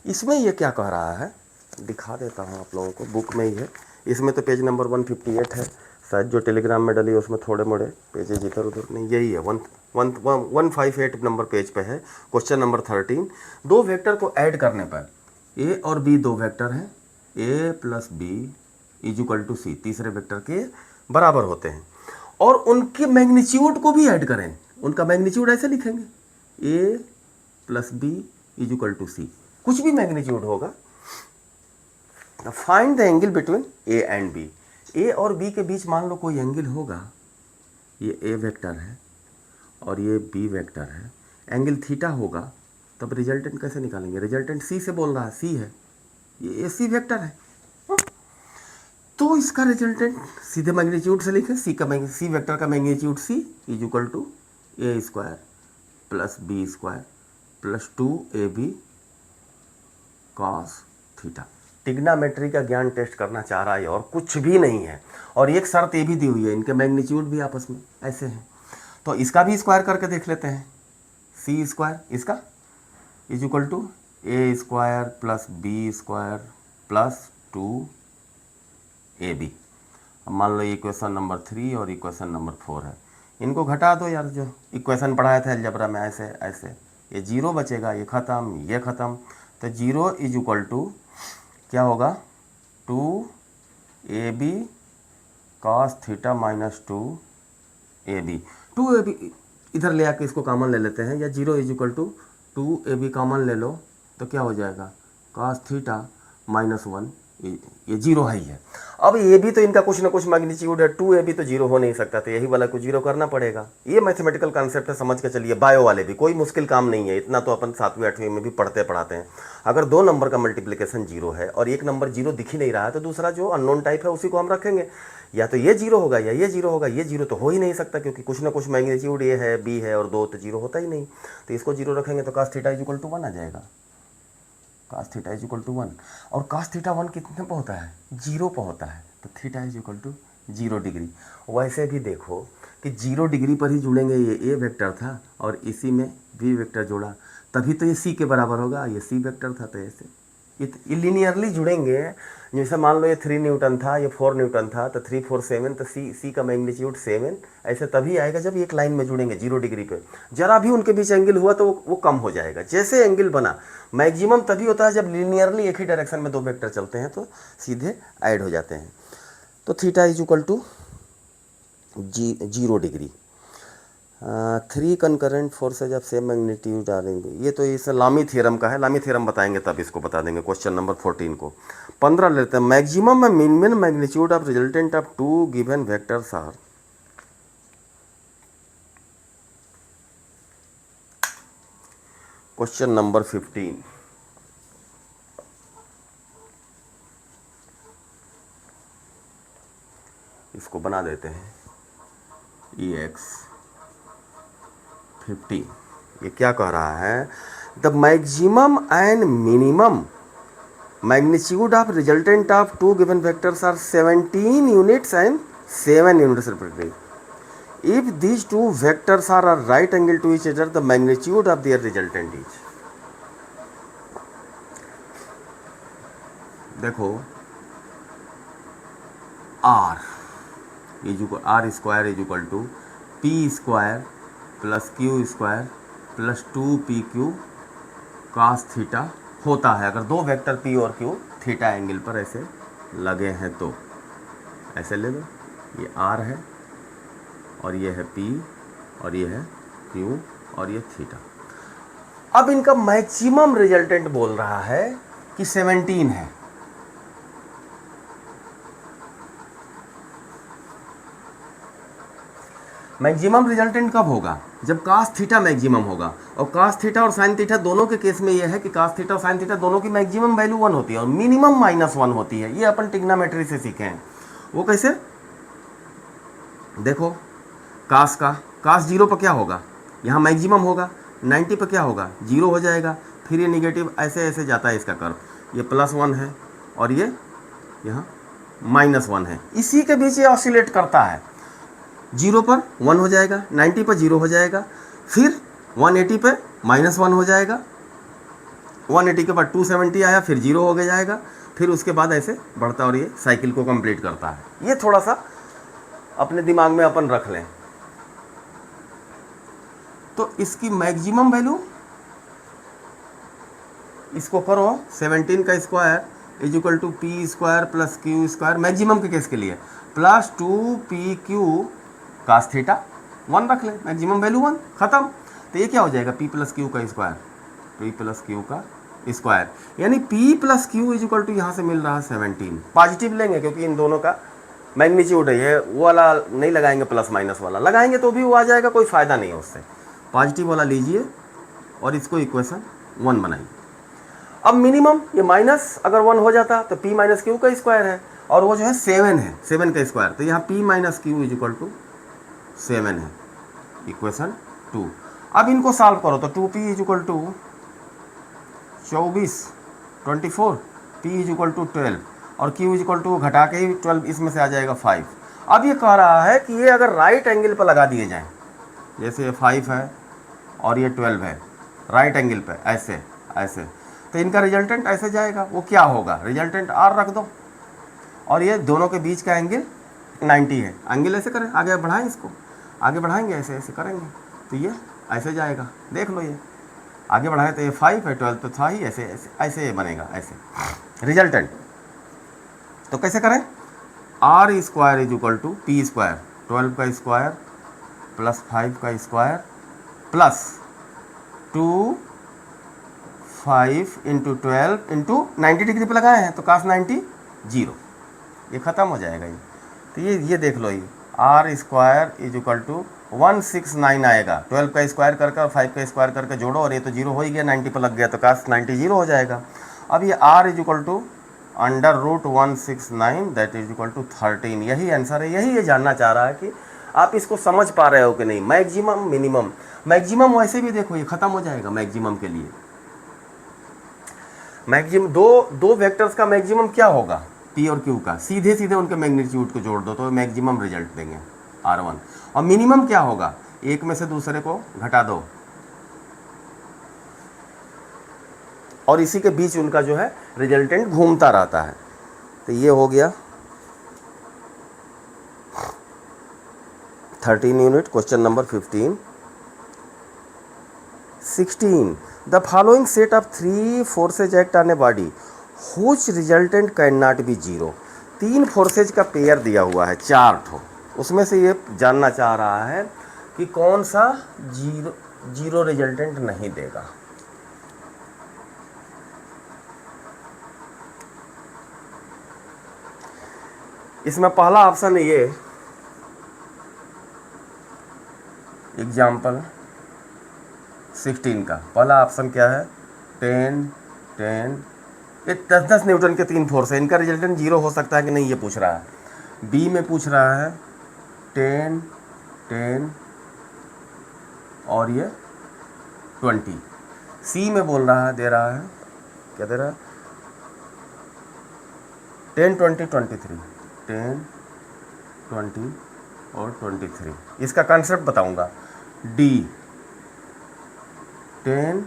इसमें ये क्या कह रहा है दिखा देता हूँ आप लोगों को, बुक में ही है। इसमें तो पेज नंबर 158 है, शायद जो टेलीग्राम में डली उसमें थोड़े मोड़े पेजेज इधर उधर नहीं, यही है 158 नंबर पेज पे है। क्वेश्चन नंबर 13, दो वेक्टर को ऐड करने पर ए और बी दो वेक्टर हैं, A plus B is equal to C तीसरे वेक्टर के बराबर होते हैं, और उनके मैग्नीट्यूड को भी ऐड करें। उनका मैग्नीट्यूड ऐसे लिखेंगे, A plus B is equal to C, कुछ भी मैग्नीट्यूड होगा। Find the angle between A and B. A और बी के बीच मान लो कोई एंगल होगा, ये ए वेक्टर है और ये बी वेक्टर है, एंगल थीटा होगा, तब रिजल्टेंट कैसे निकालेंगे? रिजल्टेंट सी से बोल रहा है, सी है, ये ए सी वेक्टर है, तो इसका रिजल्टेंट सीधे मैग्नीट्यूड से लिखें, सी वेक्टर का magnitude C is equal to A square plus B square plus 2ab cos theta. Trigonometry का ज्ञान टेस्ट करना चाह रहा है और कुछ भी नहीं है। और एक शर्त ये भी दी हुई है, इनके मैग्नीट्यूड भी आपस में ऐसे हैं, तो इसका भी स्क्वायर करके देख लेते हैं। सी स्क्वायर इसका is equal to A square plus B square plus 2ab। अब मान लो इक्वेशन नंबर 3 और इक्वेशन नंबर 4 है, इनको घटा दो यार, जो इक्वेशन पढ़ाया था अलजेब्रा में, ऐसे ऐसे ये जीरो बचेगा, ये ख़त्म, ये ख़त्म, तो जीरो इज इक्वल टू क्या होगा 2ab cos theta minus 2ab। 2ab इधर ले आके इसको कॉमन ले लेते हैं, या zero is equal to 2ab common ले लो तो क्या हो जाएगा cos थीटा माइनस 1, ये जीरो है ही है। अब ये भी तो इनका कुछ ना कुछ मैग्नीट्यूड है, 2ab तो जीरो हो नहीं सकता, तो यही वाला को जीरो करना पड़ेगा। ये मैथमेटिकल कॉन्सेप्ट है, समझ के चलिए। बायो वाले भी कोई मुश्किल काम नहीं है, इतना तो अपन 7वीं 8वीं में भी पढ़ते पढ़ाते हैं। अगर 2 नंबर का मल्टीप्लिकेशन जीरो है और एक नंबर जीरो दिख ही नहीं रहा है, तो दूसरा जो अननोन टाइप है उसी को हम रखेंगे, या तो ये जीरो होगा या ये जीरो होगा। ये जीरो तो हो ही नहीं सकता, क्योंकि कुछ ना कुछ मैग्नीट्यूड ए है, बी है, और 2 तो जीरो होता ही नहीं, तो इसको जीरो रखेंगे तो cos theta is equal to 1 आ जाएगा। cos theta is equal to 1, और cos थीटा 1 कितने पे होता है? 0 पे होता है, तो theta is equal to 0 degree. वैसे भी देखो कि 0 डिग्री पर ही जुड़ेंगे, ये ए वेक्टर था और इसी में बी वेक्टर जोड़ा, तभी तो ये सी के बराबर होगा, ये सी वेक्टर था, तो ऐसे ये लीनियरली जुड़ेंगे। जैसे मान लो ये 3 न्यूटन था, ये 4 न्यूटन था, तो 3 4 7, तो सी का मैग्नीट्यूड 7 ऐसे तभी आएगा जब एक लाइन में जुड़ेंगे 0 डिग्री पे। जरा भी उनके बीच एंगल हुआ तो वो कम हो जाएगा। जैसे एंगल बना, मैक्सिमम तभी होता है जब लीनियरली एक ही डायरेक्शन में दो वेक्टर चलते हैं, तो सीधे ऐड हो जाते हैं। तो theta is equal to 0 degree. 3 concurrent forces of same magnitude आ रही, ये तो इस लामी थ्योरम का है, लामी थ्योरम बताएंगे तब इसको बता देंगे। क्वेश्चन नंबर 14 को 15 लेते हैं। मैक्सिमम में minimum magnitude of resultant of 2 given vectors are. Question number 15, इसको बना देते हैं EX50। ये क्या कह रहा है? The maximum and minimum magnitude of resultant of 2 given vectors are 17 units and 7 units respectively. If these two vectors are a right angle to each other, the magnitude of their resultant is। देखो R square is equal to P square plus Q square plus 2PQ cos theta होता है, अगर दो vector P और Q theta angle पर ऐसे लगे हैं तो। ऐसे ले लो, ये R है और ये है P और ये है Q और ये थीटा। अब इनका मैक्सिमम रिजल्टेंट बोल रहा है कि 17 है। मैक्सिमम रिजल्टेंट कब होगा? जब cos थीटा मैक्सिमम होगा, और cos थीटा और sin थीटा दोनों के केस में यह है कि cos थीटा और sin थीटा दोनों की मैक्सिमम वैल्यू 1 होती है और मिनिमम -1 होती है। ये अपन टिग्नामेट्री से सीखे हैं। वो कैसे? देखो cos 0 पर क्या होगा? यहाँ मैक्सिमम होगा, 90 पर क्या होगा? 0 हो जाएगा, फिर ये निगेटिव ऐसे ऐसे जाता है इसका कर्व, ये +1 है और ये यहाँ -1 है, इसी के बीच ये ऑसिलेट करता है। 0 पर 1 हो जाएगा, 90 पर 0 हो जाएगा, फिर 180 पे -1 हो जाएगा, 180 के बाद 270 आया, फिर 0 हो गया जाएगा, फिर उसके बाद ऐसे बढ़ता और ये साइकिल को कंप्लीट करता है। ये थोड़ा सा अपने दिमाग में अपन रख लें। तो इसकी मैक्सिमम वैल्यू, इसको करो 17 का square is equal to P square plus Q square, maximum के केस के लिए, प्लस 2pq कास थीटा 1 रख ले, मैक्सिमम वैल्यू 1, खत्म। तो ये क्या हो जाएगा, p प्लस क्यू का स्क्वायर, p प्लस क्यू का स्क्वायर, यानी p plus Q is equal to यहाँ से मिल रहा है 17। पॉजिटिव लेंगे क्योंकि इन दोनों का मैग्नीट्यूड है, ये वो वाला नहीं लगाएंगे, प्लस माइनस वाला लगाएंगे तो भी वो आ जाएगा, कोई फ़ायदा नहीं है उससे। पॉजिटिव वाला लीजिए और इसको इक्वेशन 1 बनाइए। अब मिनिमम ये माइनस अगर 1 हो जाता तो p माइनस क्यू का स्क्वायर है, और वो जो है 7 है, 7 का स्क्वायर, तो यहाँ p minus Q is equal to 7 है, इक्वेशन 2। अब इनको सॉल्व करो तो 2p is equal to 24, p is equal to 12, और q इज इक्वल टू घटा के ही 12 इसमें से आ जाएगा 5। अब ये कह रहा है कि ये अगर राइट एंगल पर लगा दिए जाएं, जैसे ये 5 है और ये 12 है, राइट एंगल पे ऐसे ऐसे, तो इनका रिजल्टेंट ऐसे जाएगा। वो क्या होगा, रिजल्टेंट r रख दो, और ये दोनों के बीच का एंगल 90 है। एंगल ऐसे करें, आगे बढ़ाएं, इसको आगे बढ़ाएंगे, ऐसे ऐसे करेंगे तो ये ऐसे जाएगा। देख लो, ये आगे बढ़ाएं तो ये 5 है, 12 तो था ही, ऐसे ऐसे ऐसे ये बनेगा ऐसे रिजल्टेंट। तो कैसे करें, r square is equal to P square, 12 का स्क्वायर प्लस 5 का square plus 5 into 12 into 90 degree पे लगाए हैं तो कास 90 0, ये ख़त्म हो जाएगा ये। तो ये देख लो, ये r square is equal to 169 आएगा, 12 का स्क्वायर करके और 5 का स्क्वायर करके जोड़ो, और ये तो 0 हो ही गया, 90 पर लग गया तो कास 90 0 हो जाएगा। अब ये r is equal to under root 169 that is equal to 13, यही आंसर है। यही ये जानना चाह रहा है कि आप इसको समझ पा रहे हो कि नहीं। मैक्सिमम मिनिमम, मैक्सिमम वैसे भी देखो ये ख़त्म हो जाएगा मैक्सिमम के लिए। मैक्सिमम दो वेक्टर्स का मैक्सिमम क्या होगा, p और q का, सीधे सीधे उनके मैग्नीट्यूड को जोड़ दो तो मैक्सिमम रिजल्ट देंगे r1। और मिनिमम क्या होगा, एक में से दूसरे को घटा दो और इसी के बीच उनका जो है रिजल्टेंट घूमता रहता है। तो ये हो गया 13 unit, question number 15। 16, the following set of 3 forces act on a body हुच resultant can not B 0। 3 forces का पेयर दिया हुआ है, 4 ठो, उसमें से ये जानना चाह रहा है कि कौन सा जीरो रिजल्टेंट नहीं देगा। इसमें पहला ऑप्शन है ये एग्जाम्पल 16 का पहला ऑप्शन क्या है, 10 10, ये 10-10 न्यूटन के 3 फोर्स है, इनका रिजल्टेंट 0 हो सकता है कि नहीं ये पूछ रहा है। बी में पूछ रहा है 10 10 और ये 20। सी में बोल रहा है, दे रहा है, क्या दे रहा है, 10 20 23, 10 20 और 23। इसका कॉन्सेप्ट बताऊंगा। डी 10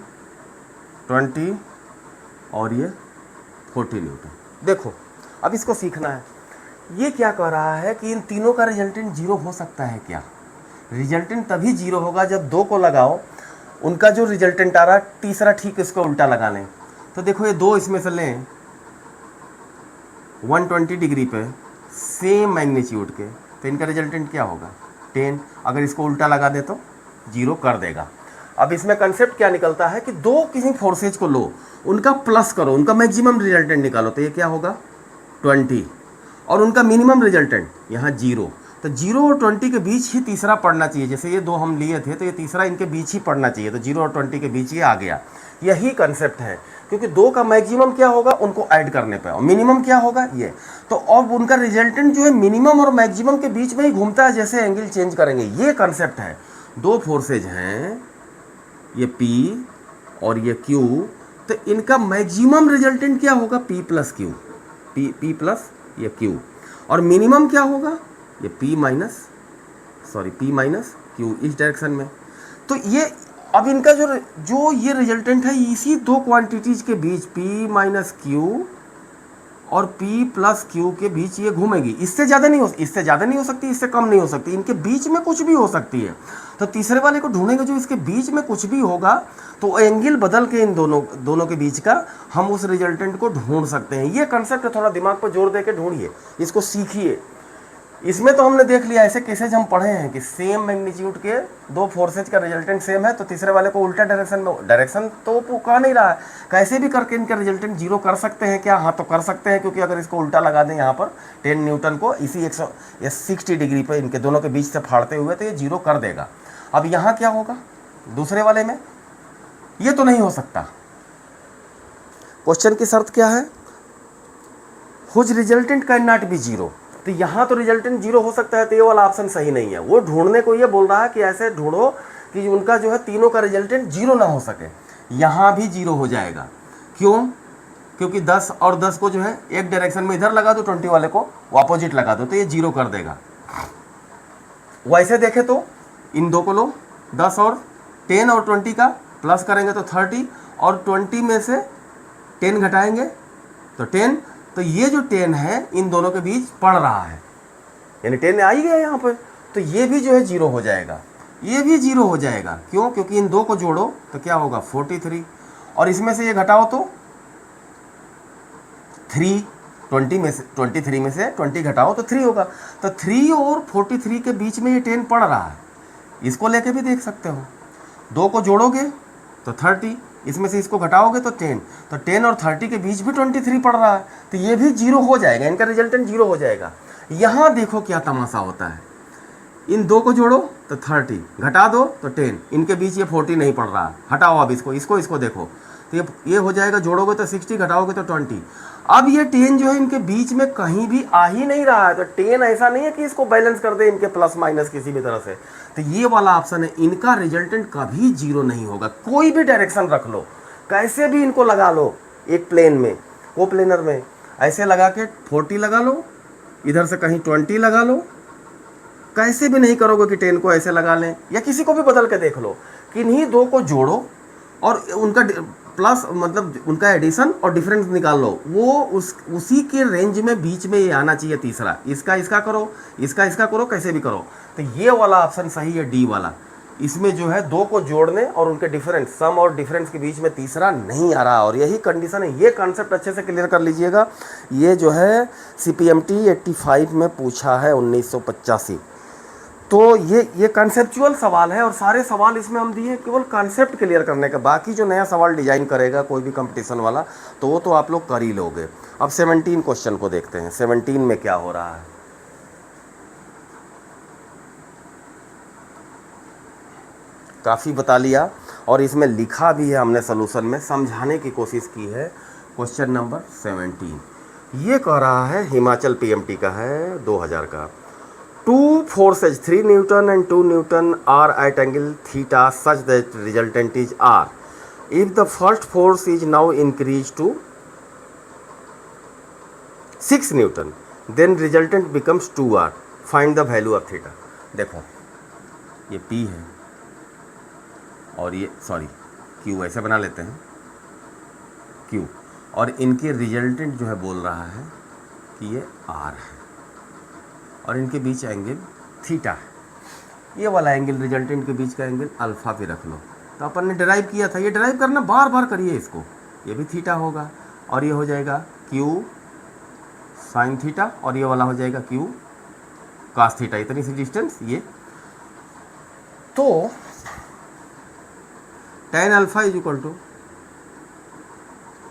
20 और ये 40 न्यूटन। देखो अब इसको सीखना है। ये क्या कह रहा है कि इन तीनों का रिजल्टेंट 0 हो सकता है क्या। रिजल्टेंट तभी 0 होगा जब 2 को लगाओ, उनका जो रिजल्टेंट आ रहा है तीसरा ठीक इसको उल्टा लगा लें। तो देखो ये 2 इसमें से लें 120 डिग्री पे सेम मैग्नीट्यूड के, तो इनका रिजल्टेंट क्या होगा 10। अगर इसको उल्टा लगा दे तो 0 कर देगा। अब इसमें कंसेप्ट क्या निकलता है कि 2 किसी फोर्सेज को लो, उनका प्लस करो, उनका मैक्सिमम रिजल्टेंट निकालो, तो ये क्या होगा 20, और उनका मिनिमम रिजल्टेंट यहाँ 0। तो 0 और 20 के बीच ही तीसरा पढ़ना चाहिए। जैसे ये 2 हम लिए थे तो ये तीसरा इनके बीच ही पढ़ना चाहिए, तो 0 और 20 के बीच ही आ गया। यही कंसेप्ट है, क्योंकि 2 का मैक्सिमम क्या होगा उनको ऐड करने पे, और मिनिमम क्या होगा ये। तो अब उनका रिजल्टेंट जो है मिनिमम और मैक्सिमम के बीच में ही घूमता है, जैसे एंगल चेंज करेंगे। ये कंसेप्ट है। 2 फोर्सेज हैं, ये P और ये Q, तो इनका मैक्सिमम रिजल्टेंट क्या होगा P plus Q, P plus ये Q, और मिनिमम क्या होगा ये P माइनस Q इस डायरेक्शन में। तो ये अब इनका जो जो ये रिजल्टेंट है इसी दो क्वांटिटीज के बीच P माइनस क्यू और P प्लस क्यू के बीच ये घूमेगी। इससे ज़्यादा नहीं हो सकती, इससे कम नहीं हो सकती, इनके बीच में कुछ भी हो सकती है। तो तीसरे वाले को ढूंढेंगे जो इसके बीच में कुछ भी होगा, तो एंगल बदल के इन दोनों के बीच का हम उस रिजल्टेंट को ढूंढ सकते हैं। ये कंसेप्ट थोड़ा दिमाग पर जोर दे के ढूंढिए, इसको सीखिए। इसमें तो हमने देख लिया, ऐसे केसेज हम पढ़े हैं कि सेम मैग्नीट्यूड के दो फोर्सेज का रिजल्टेंट सेम है, तो तीसरे वाले को उल्टा डायरेक्शन तो कह नहीं रहा है, कैसे भी करके इनका रिजल्टेंट जीरो कर सकते हैं क्या? हाँ, तो कर सकते हैं, क्योंकि अगर इसको उल्टा लगा दें यहाँ पर 10 न्यूटन को इसी 160 डिग्री पर इनके दोनों के बीच से फाड़ते हुए, तो ये जीरो कर देगा। अब यहाँ क्या होगा दूसरे वाले में? ये तो नहीं हो सकता। क्वेश्चन की शर्त क्या है? Whose resultant can not be zero. तो यहाँ तो रिजल्टेंट जीरो हो सकता है, तो ये वाला ऑप्शन सही नहीं है। वो ढूंढने को ये बोल रहा है कि ऐसे ढूंढो कि उनका जो है तीनों का रिजल्टेंट जीरो ना हो सके। यहाँ भी जीरो हो जाएगा। क्यों? क्योंकि 10 और 10 को जो है एक डायरेक्शन में इधर लगा दो, 20 वाले को अपोजिट लगा दो, तो ये जीरो कर देगा। वैसे देखे तो इन दो को लो, 10 और 10 और 20 का प्लस करेंगे तो 30, और 20 में से 10 घटाएंगे तो 10, तो ये जो 10 है इन दोनों के बीच पड़ रहा है, यानी 10 आ ही गया यहाँ पर, तो ये भी जो है जीरो हो जाएगा, ये भी जीरो हो जाएगा। क्यों? क्योंकि इन दो को जोड़ो तो क्या होगा 43, और इसमें से ये घटाओ तो 3, 23 में से 20 घटाओ तो 3 होगा, तो 3 और 43 के बीच में ये 10 पड़ रहा है। इसको लेके भी देख सकते हो, 2 को जोड़ोगे तो 30, इसमें से इसको घटाओगे तो 10, तो 10 और 30 के बीच भी 23 पड़ रहा है, तो ये भी जीरो हो जाएगा, इनका रिजल्टेंट जीरो हो जाएगा। यहाँ देखो क्या तमाशा होता है, इन दो को जोड़ो तो 30, घटा दो तो 10, इनके बीच ये 40 नहीं पड़ रहा है, हटाओ अब इसको देखो, तो ये हो जाएगा, जोड़ोगे तो 60, घटाओगे तो 20। अब ये 10 जो है इनके बीच में कहीं भी आ ही नहीं रहा है, तो 10 ऐसा नहीं है कि इसको बैलेंस कर दे इनके प्लस माइनस किसी भी तरह से, तो ये वाला ऑप्शन है, इनका रिजल्टेंट कभी जीरो नहीं होगा। कोई भी डायरेक्शन रख लो, कैसे भी इनको लगा लो, एक प्लेन में, को प्लेनर में ऐसे लगा के 40 लगा लो, इधर से कहीं 20 लगा लो, कैसे भी नहीं करोगे कि 10 को ऐसे लगा लें, या किसी को भी बदल के देख लो, किन्हीं दो को जोड़ो और उनका प्लस मतलब उनका एडिशन और डिफरेंस निकाल लो, वो उसी के रेंज में बीच में ये आना चाहिए तीसरा, इसका करो, इसका करो, कैसे भी करो। तो ये वाला ऑप्शन सही है, डी वाला। इसमें जो है दो को जोड़ने और उनके डिफरेंस, सम और डिफरेंस के बीच में तीसरा नहीं आ रहा, और यही कंडीशन है। ये कॉन्सेप्ट अच्छे से क्लियर कर लीजिएगा। ये जो है CPMT 85 में पूछा है 1985। तो ये कॉन्सेप्चुअल सवाल है, और सारे सवाल इसमें हम दिए केवल कॉन्सेप्ट क्लियर करने का। बाकी जो नया सवाल डिजाइन करेगा कोई भी कंपटीशन वाला, तो वो तो आप लोग कर ही लोगे। अब 17 क्वेश्चन को देखते हैं, 17 में क्या हो रहा है। काफ़ी बता लिया, और इसमें लिखा भी है हमने, सोल्यूशन में समझाने की कोशिश की है। क्वेश्चन नंबर 17 ये कह रहा है, हिमाचल PMT का है, 2000 का। 2 forces 3 Newton and 2 Newton are at angle theta such that resultant is R. If the first force is now increased to 6 Newton, then resultant becomes 2R. Find the value of theta. देखो ये P है और ये Q, ऐसे बना लेते हैं Q, और इनके रिजल्टेंट जो है बोल रहा है कि ये R है, और इनके बीच एंगल थीटा है। ये वाला एंगल रिजल्टेंट के बीच का एंगल अल्फा पे रख लो। तो अपन ने डिराइव किया था, ये डिराइव करना बार बार करिए इसको। ये भी थीटा होगा, और ये हो जाएगा Q साइन थीटा, और ये वाला हो जाएगा Q कास थीटा, इतनी सी डिस्टेंस ये। तो tan alpha is equal to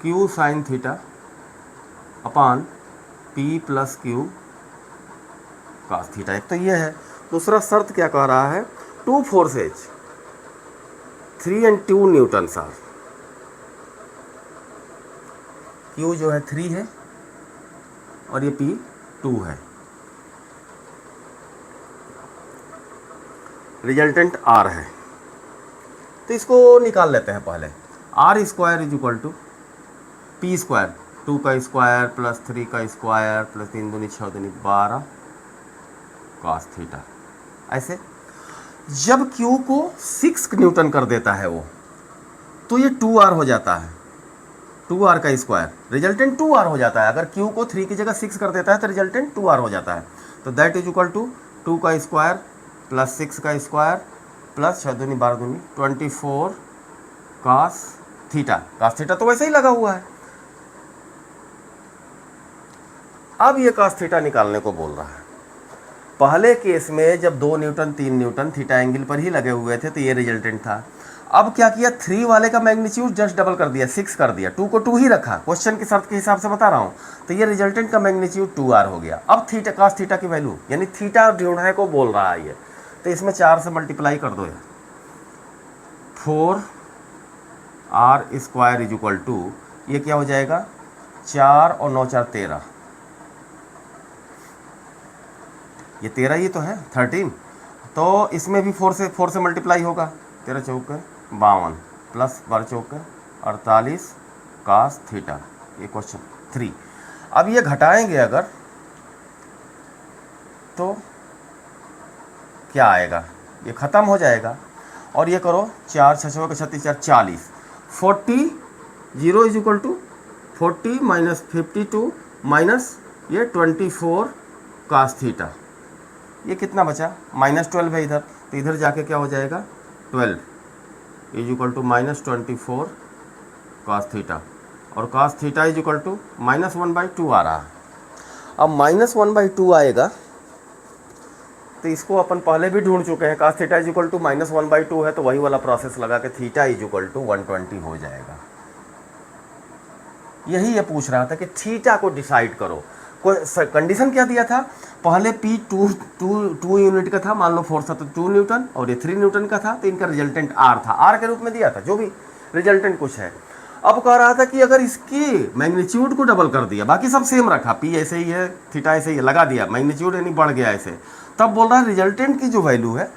Q sine theta upon P plus Q cos theta. तो ये है। दूसरा शर्त क्या कह रहा है, 2 forces 3 and 2 newtons are. Q जो है 3 है और ये P 2 है, रिजल्टेंट R है। तो इसको निकाल लेते हैं पहले। R square is equal to P square, 2 का स्क्वायर प्लस 3 का स्क्वायर प्लस 3 दूनी 6 दूनी 12 कॉस थीटा। ऐसे जब Q को 6 न्यूटन कर देता है वो, तो ये 2R हो जाता है, 2R का स्क्वायर, रिजल्टेंट 2R हो जाता है। अगर Q को 3 की जगह 6 कर देता है तो रिजल्टेंट 2R हो जाता है। तो दैट इज इक्वल टू 2 का स्क्वायर प्लस 6 का स्क्वायर प्लस 6 दूनी 12 दूनी 24 कास थीटा। कास थीटा तो वैसे ही लगा हुआ है। अब ये कास थीटा निकालने को बोल रहा है। पहले केस में जब 2 न्यूटन 3 न्यूटन थीटा एंगल पर ही लगे हुए थे तो ये रिजल्टेंट था। अब क्या किया, 3 वाले का मैग्नीट्यूड जस्ट डबल कर दिया, 6 कर दिया, 2 को 2 ही रखा, क्वेश्चन की शर्त के हिसाब से बता रहा हूँ। तो ये रिजल्टेंट का मैग्नीट्यूड 2R हो गया। अब थीटा कास थीटा की वैल्यू यानी थीटा ढूंढने को बोल रहा है ये, तो इसमें 4 से मल्टीप्लाई कर दो यार। 4R square is equal to, ये क्या हो जाएगा, 4 और 9 4 13, ये 13 ही तो है 13। तो इसमें भी 4 से मल्टीप्लाई होगा, 13 चौके 52 प्लस 12 चौके 48 कास थीटा। ये क्वेश्चन 3। अब ये घटाएंगे अगर तो क्या आएगा, ये ख़त्म हो जाएगा। और ये करो 4 6 6 36 4 40, 40 0 is equal to 40 minus 52 minus ये 24 कास थीटा। ये कितना बचा, -12 है इधर, तो इधर जाके क्या हो जाएगा 12 is equal to -24 cos theta. और cos theta is equal to -1/2 आ रहा। अब -1/2 आएगा तो इसको अपन पहले भी ढूंढ चुके हैं। Cos theta is equal to -1/2 है तो वही वाला प्रोसेस लगा के थीटा इज इक्वल टू 120 हो जाएगा। यही ये पूछ रहा था कि थीटा को डिसाइड करो। कोई कंडीशन क्या दिया था, पहले P 2 यूनिट का था, मान लो फोर्स था तो 2 न्यूटन, और ये 3 न्यूटन का था, तो इनका रिजल्टेंट R था, R के रूप में दिया था, जो भी रिजल्टेंट कुछ है। अब कह रहा था कि अगर इसकी मैग्नीट्यूड को डबल कर दिया, बाकी सब सेम रखा, P ऐसे ही है, थीटा ऐसे ही है, लगा दिया, मैग्नीट्यूड यानी बढ़ गया ऐसे, तब बोल रहा है रिजल्टेंट की जो वैल्यू है,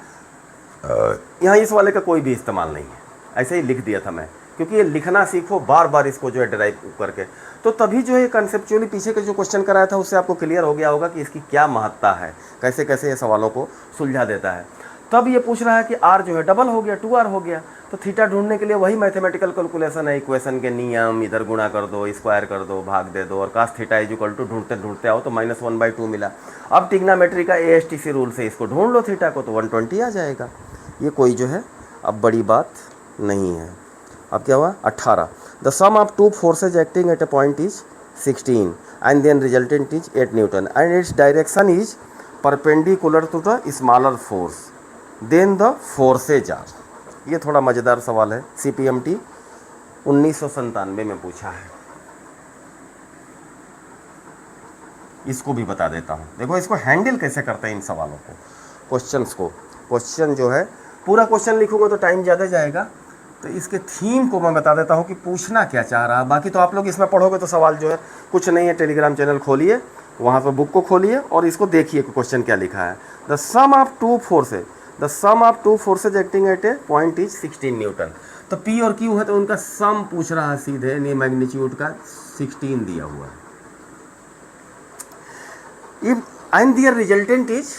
यहाँ इस वाले का कोई भी इस्तेमाल नहीं है, ऐसे ही लिख दिया था मैं, क्योंकि ये लिखना सीखो बार बार इसको जो है डिराइव करके, तो तभी जो है कंसेप्चुअली पीछे के जो क्वेश्चन कराया था उससे आपको क्लियर हो गया होगा कि इसकी क्या महत्ता है, कैसे कैसे ये सवालों को सुलझा देता है। तब ये पूछ रहा है कि R जो है डबल हो गया, 2R हो गया, तो थीटा ढूंढने के लिए वही मैथमेटिकल कैलकुलेशन है, इक्वेशन के नियम, इधर गुणा कर दो, स्क्वायर कर दो, भाग दे दो, और cos theta is equal to ढूंढते ढूंढते आओ तो -1/2 मिला। अब टिग्नामेट्री का ASTC रूल से इसको ढूंढ लो थीटा को, तो 120 आ जाएगा। ये कोई जो है अब बड़ी बात नहीं है। अब क्या हुआ 18, the sum of 2 forces acting at a point is 16 and then resultant is 8 newton and its direction is perpendicular to the smaller force then the forces are. ये थोड़ा मज़ेदार सवाल है, CPMT 1997 में पूछा है। इसको भी बता देता हूँ, देखो इसको हैंडल कैसे करते हैं इन सवालों को, क्वेश्चंस को। क्वेश्चन जो है पूरा क्वेश्चन लिखूंगा तो टाइम ज़्यादा जाएगा, तो इसके थीम को मैं बता देता हूँ कि पूछना क्या चाह रहा है। बाकी तो आप लोग इसमें पढ़ोगे तो सवाल जो है कुछ नहीं है, टेलीग्राम चैनल खोलिए, वहाँ पर बुक को खोलिए और इसको देखिए कि क्वेश्चन क्या लिखा है। The sum of 2 forces acting at a point is 16 newton. तो P और Q है तो उनका सम पूछ रहा है सीधे, यानी मैग्नीट्यूड का 16 दिया हुआ है। If and their resultant is,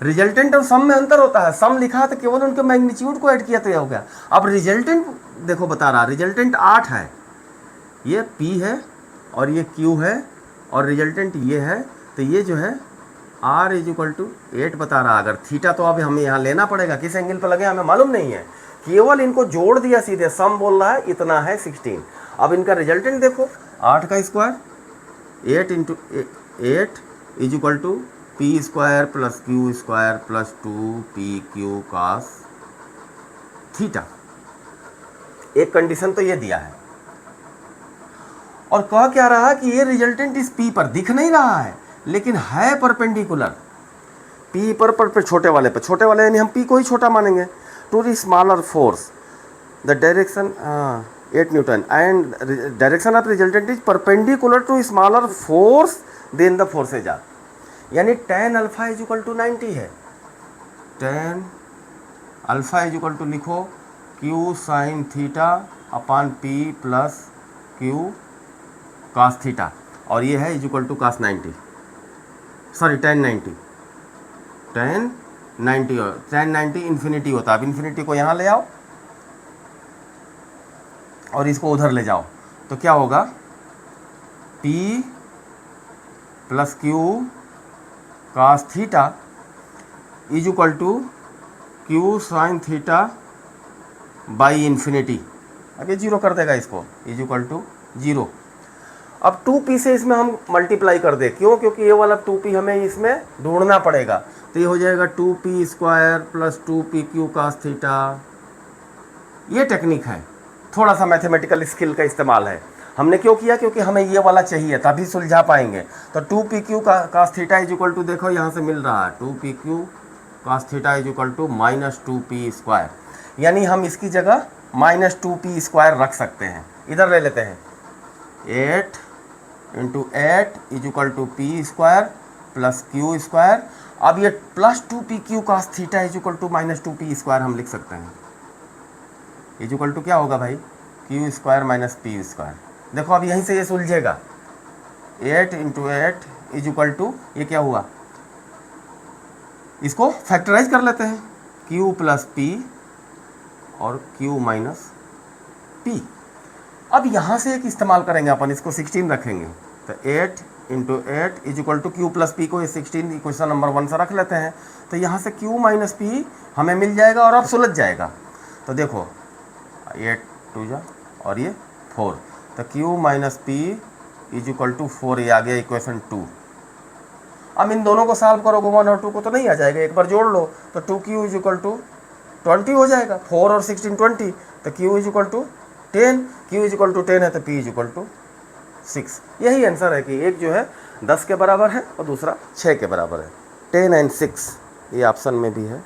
resultant और सम में अंतर होता है, सम लिखा तो केवल उनके मैग्नीट्यूड को ऐड किया तो यह हो गया। अब रिजल्टेंट देखो बता रहा, रिजल्टेंट 8 है, ये P है और ये Q है और रिजल्टेंट ये है, तो ये जो है R इज इक्वल टू 8 बता रहा। अगर थीटा तो अब हमें यहाँ लेना पड़ेगा, किस एंगल पर लगे हमें मालूम नहीं है, केवल इनको जोड़ दिया सीधे, सम बोल रहा है इतना है 16। अब इनका रिजल्टेंट देखो, 8 का square 8 into 8 is equal to P square plus Q square plus 2PQ cos theta. एक कंडीशन तो ये दिया है, और कह क्या रहा कि ये रिजल्टेंट इस P पर दिख नहीं रहा है लेकिन है परपेंडिकुलर P पर छोटे वाले यानी हम P को ही छोटा मानेंगे, to the smaller force the direction 8 newton and direction of resultant is perpendicular to smaller force then the forces are. यानी tan alpha is equal to 90 है, tan alpha is equal to लिखो Q sine theta upon P plus Q cos theta, और ये है is equal to cos 90, sorry tan 90। tan 90 और tan 90 infinity होता है। अब इन्फिनिटी को यहाँ ले आओ और इसको उधर ले जाओ तो क्या होगा, P plus Q cos theta is equal to Q sin theta by infinity. अब ये जीरो कर देगा इसको, इज इक्वल टू जीरो। अब 2p से इसमें हम मल्टीप्लाई कर दे, क्यों, क्योंकि ये वाला 2p हमें इसमें ढूंढना पड़ेगा। तो ये हो जाएगा 2p square plus 2pq cos theta. ये टेक्निक है, थोड़ा सा मैथमेटिकल स्किल का इस्तेमाल है। हमने क्यों किया, क्योंकि हमें ये वाला चाहिए, तभी सुलझा पाएंगे। तो 2pq cos theta is equal to, देखो यहाँ से मिल रहा है 2pq cos theta is equal to minus 2p square, यानी हम इसकी जगह माइनस 2p स्क्वायर रख सकते हैं। इधर ले लेते हैं, 8 into 8 is equal to P square plus Q square. अब ये plus 2pq cos theta is equal to minus 2p square हम लिख सकते हैं। इज इक्वल टू क्या होगा भाई, Q square minus P square. देखो अब यहीं से ये सुलझेगा, 8 इंटू 8 इज इक्वल टू, ये क्या हुआ, इसको फैक्टराइज कर लेते हैं, q प्लस पी और q माइनस पी। अब यहाँ से एक इस्तेमाल करेंगे अपन, इसको 16 रखेंगे। तो 8 into 8 is equal to Q plus P को ये 16 इक्वेशन नंबर 1 से रख लेते हैं। तो यहाँ से q माइनस पी हमें मिल जाएगा और अब सुलझ जाएगा। तो देखो 8 2 जा और ये 4, तो q minus P is equal to 4, ये आ गया इक्वेशन 2। अब इन दोनों को सॉल्व करोगे, 1 और 2 को तो नहीं आ जाएगा, एक बार जोड़ लो तो 2q इज इक्वल टू 20 हो जाएगा, 4 और 16 20, तो q is equal to 10, q is equal to 10 है तो p इज इक्वल टू 6। यही आंसर है कि एक जो है 10 के बराबर है और दूसरा 6 के बराबर है। 10 and 6 ये ऑप्शन में भी है,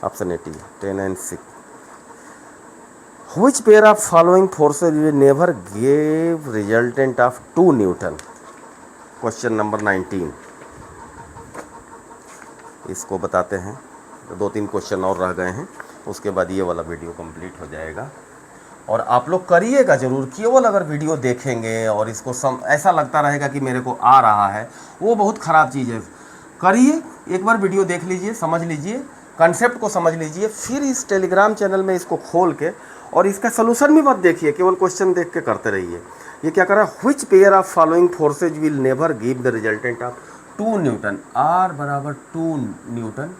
option 80 10 and 6। Which pair of following forces will never give resultant of 2 Newton? Question number 19 इसको बताते हैं। तो 2-3 क्वेश्चन और रह गए हैं, उसके बाद ये वाला वीडियो कंप्लीट हो जाएगा। और आप लोग करिएगा ज़रूर, केवल अगर वीडियो देखेंगे और इसको ऐसा लगता रहेगा कि मेरे को आ रहा है, वो बहुत ख़राब चीज़ है। करिए, एक बार वीडियो देख लीजिए, समझ लीजिए, कंसेप्ट को समझ लीजिए, फिर इस टेलीग्राम चैनल में इसको खोल के और इसका सोल्यूशन भी मत देखिए, केवल क्वेश्चन देख के करते रहिए। ये क्या कर रहा है, which pair of following forces will never give the resultant of 2 newton. R बराबर 2 न्यूटन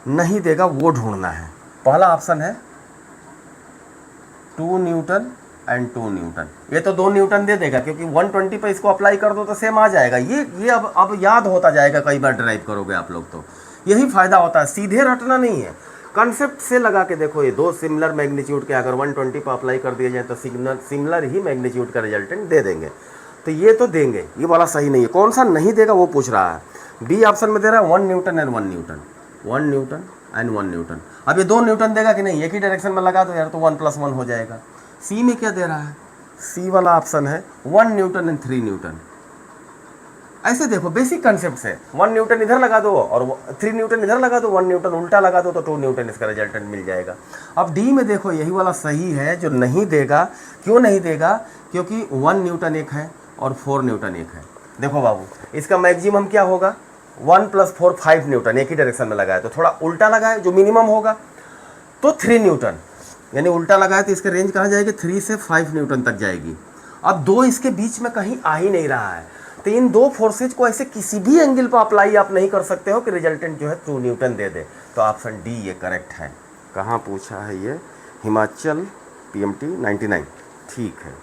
नहीं देगा, वो ढूंढना है। पहला ऑप्शन है 2 न्यूटन एंड 2 न्यूटन। ये तो 2 न्यूटन दे देगा, क्योंकि 120 पे इसको अप्लाई कर दो तो सेम आ जाएगा। ये अब याद होता जाएगा, कई बार ड्राइव करोगे आप लोग तो यही फ़ायदा होता है। सीधे रटना नहीं है, कंसेप्ट से लगा के देखो। ये 2 सिमिलर मैग्नीट्यूड के अगर 120 पर अप्लाई कर दिए जाए तो सिमिलर ही मैग्नीट्यूड का रिजल्टेंट दे देंगे। तो ये तो देंगे, ये वाला सही नहीं है। कौन सा नहीं देगा वो पूछ रहा है। बी ऑप्शन में दे रहा है 1 Newton and 1 Newton, 1 Newton and 1 Newton. अब ये 2 न्यूटन देगा कि नहीं, एक ही डायरेक्शन में लगा दो यार, तो 1 + 1 हो जाएगा। सी में क्या दे रहा है, सी वाला ऑप्शन है 1 न्यूटन एंड 3 न्यूटन। ऐसे देखो, बेसिक कंसेप्ट से 1 न्यूटन इधर लगा दो और 3 न्यूटन इधर लगा दो, 1 न्यूटन उल्टा लगा दो तो 2 न्यूटन इसका रिजल्टेंट मिल जाएगा। अब डी में देखो, यही वाला सही है जो नहीं देगा। क्यों नहीं देगा, क्योंकि 1 न्यूटन एक है और 4 न्यूटन एक है। देखो बाबू, इसका मैक्सिमम क्या होगा, 1 + 4 5 न्यूटन, एक ही डायरेक्शन में लगाए तो थोड़ा उल्टा लगाए जो मिनिमम होगा तो 3 न्यूटन, यानी उल्टा लगाए तो इसका रेंज कहाँ जाएगी, 3 से 5 न्यूटन तक जाएगी। अब 2 इसके बीच में कहीं आ ही नहीं रहा है, तो इन 2 फोर्सेज को ऐसे किसी भी एंगल पर अप्लाई आप नहीं कर सकते हो कि रिजल्टेंट जो है 2 न्यूटन दे दे। तो ऑप्शन डी ये करेक्ट है। कहाँ पूछा है ये, हिमाचल PMT 99, ठीक है।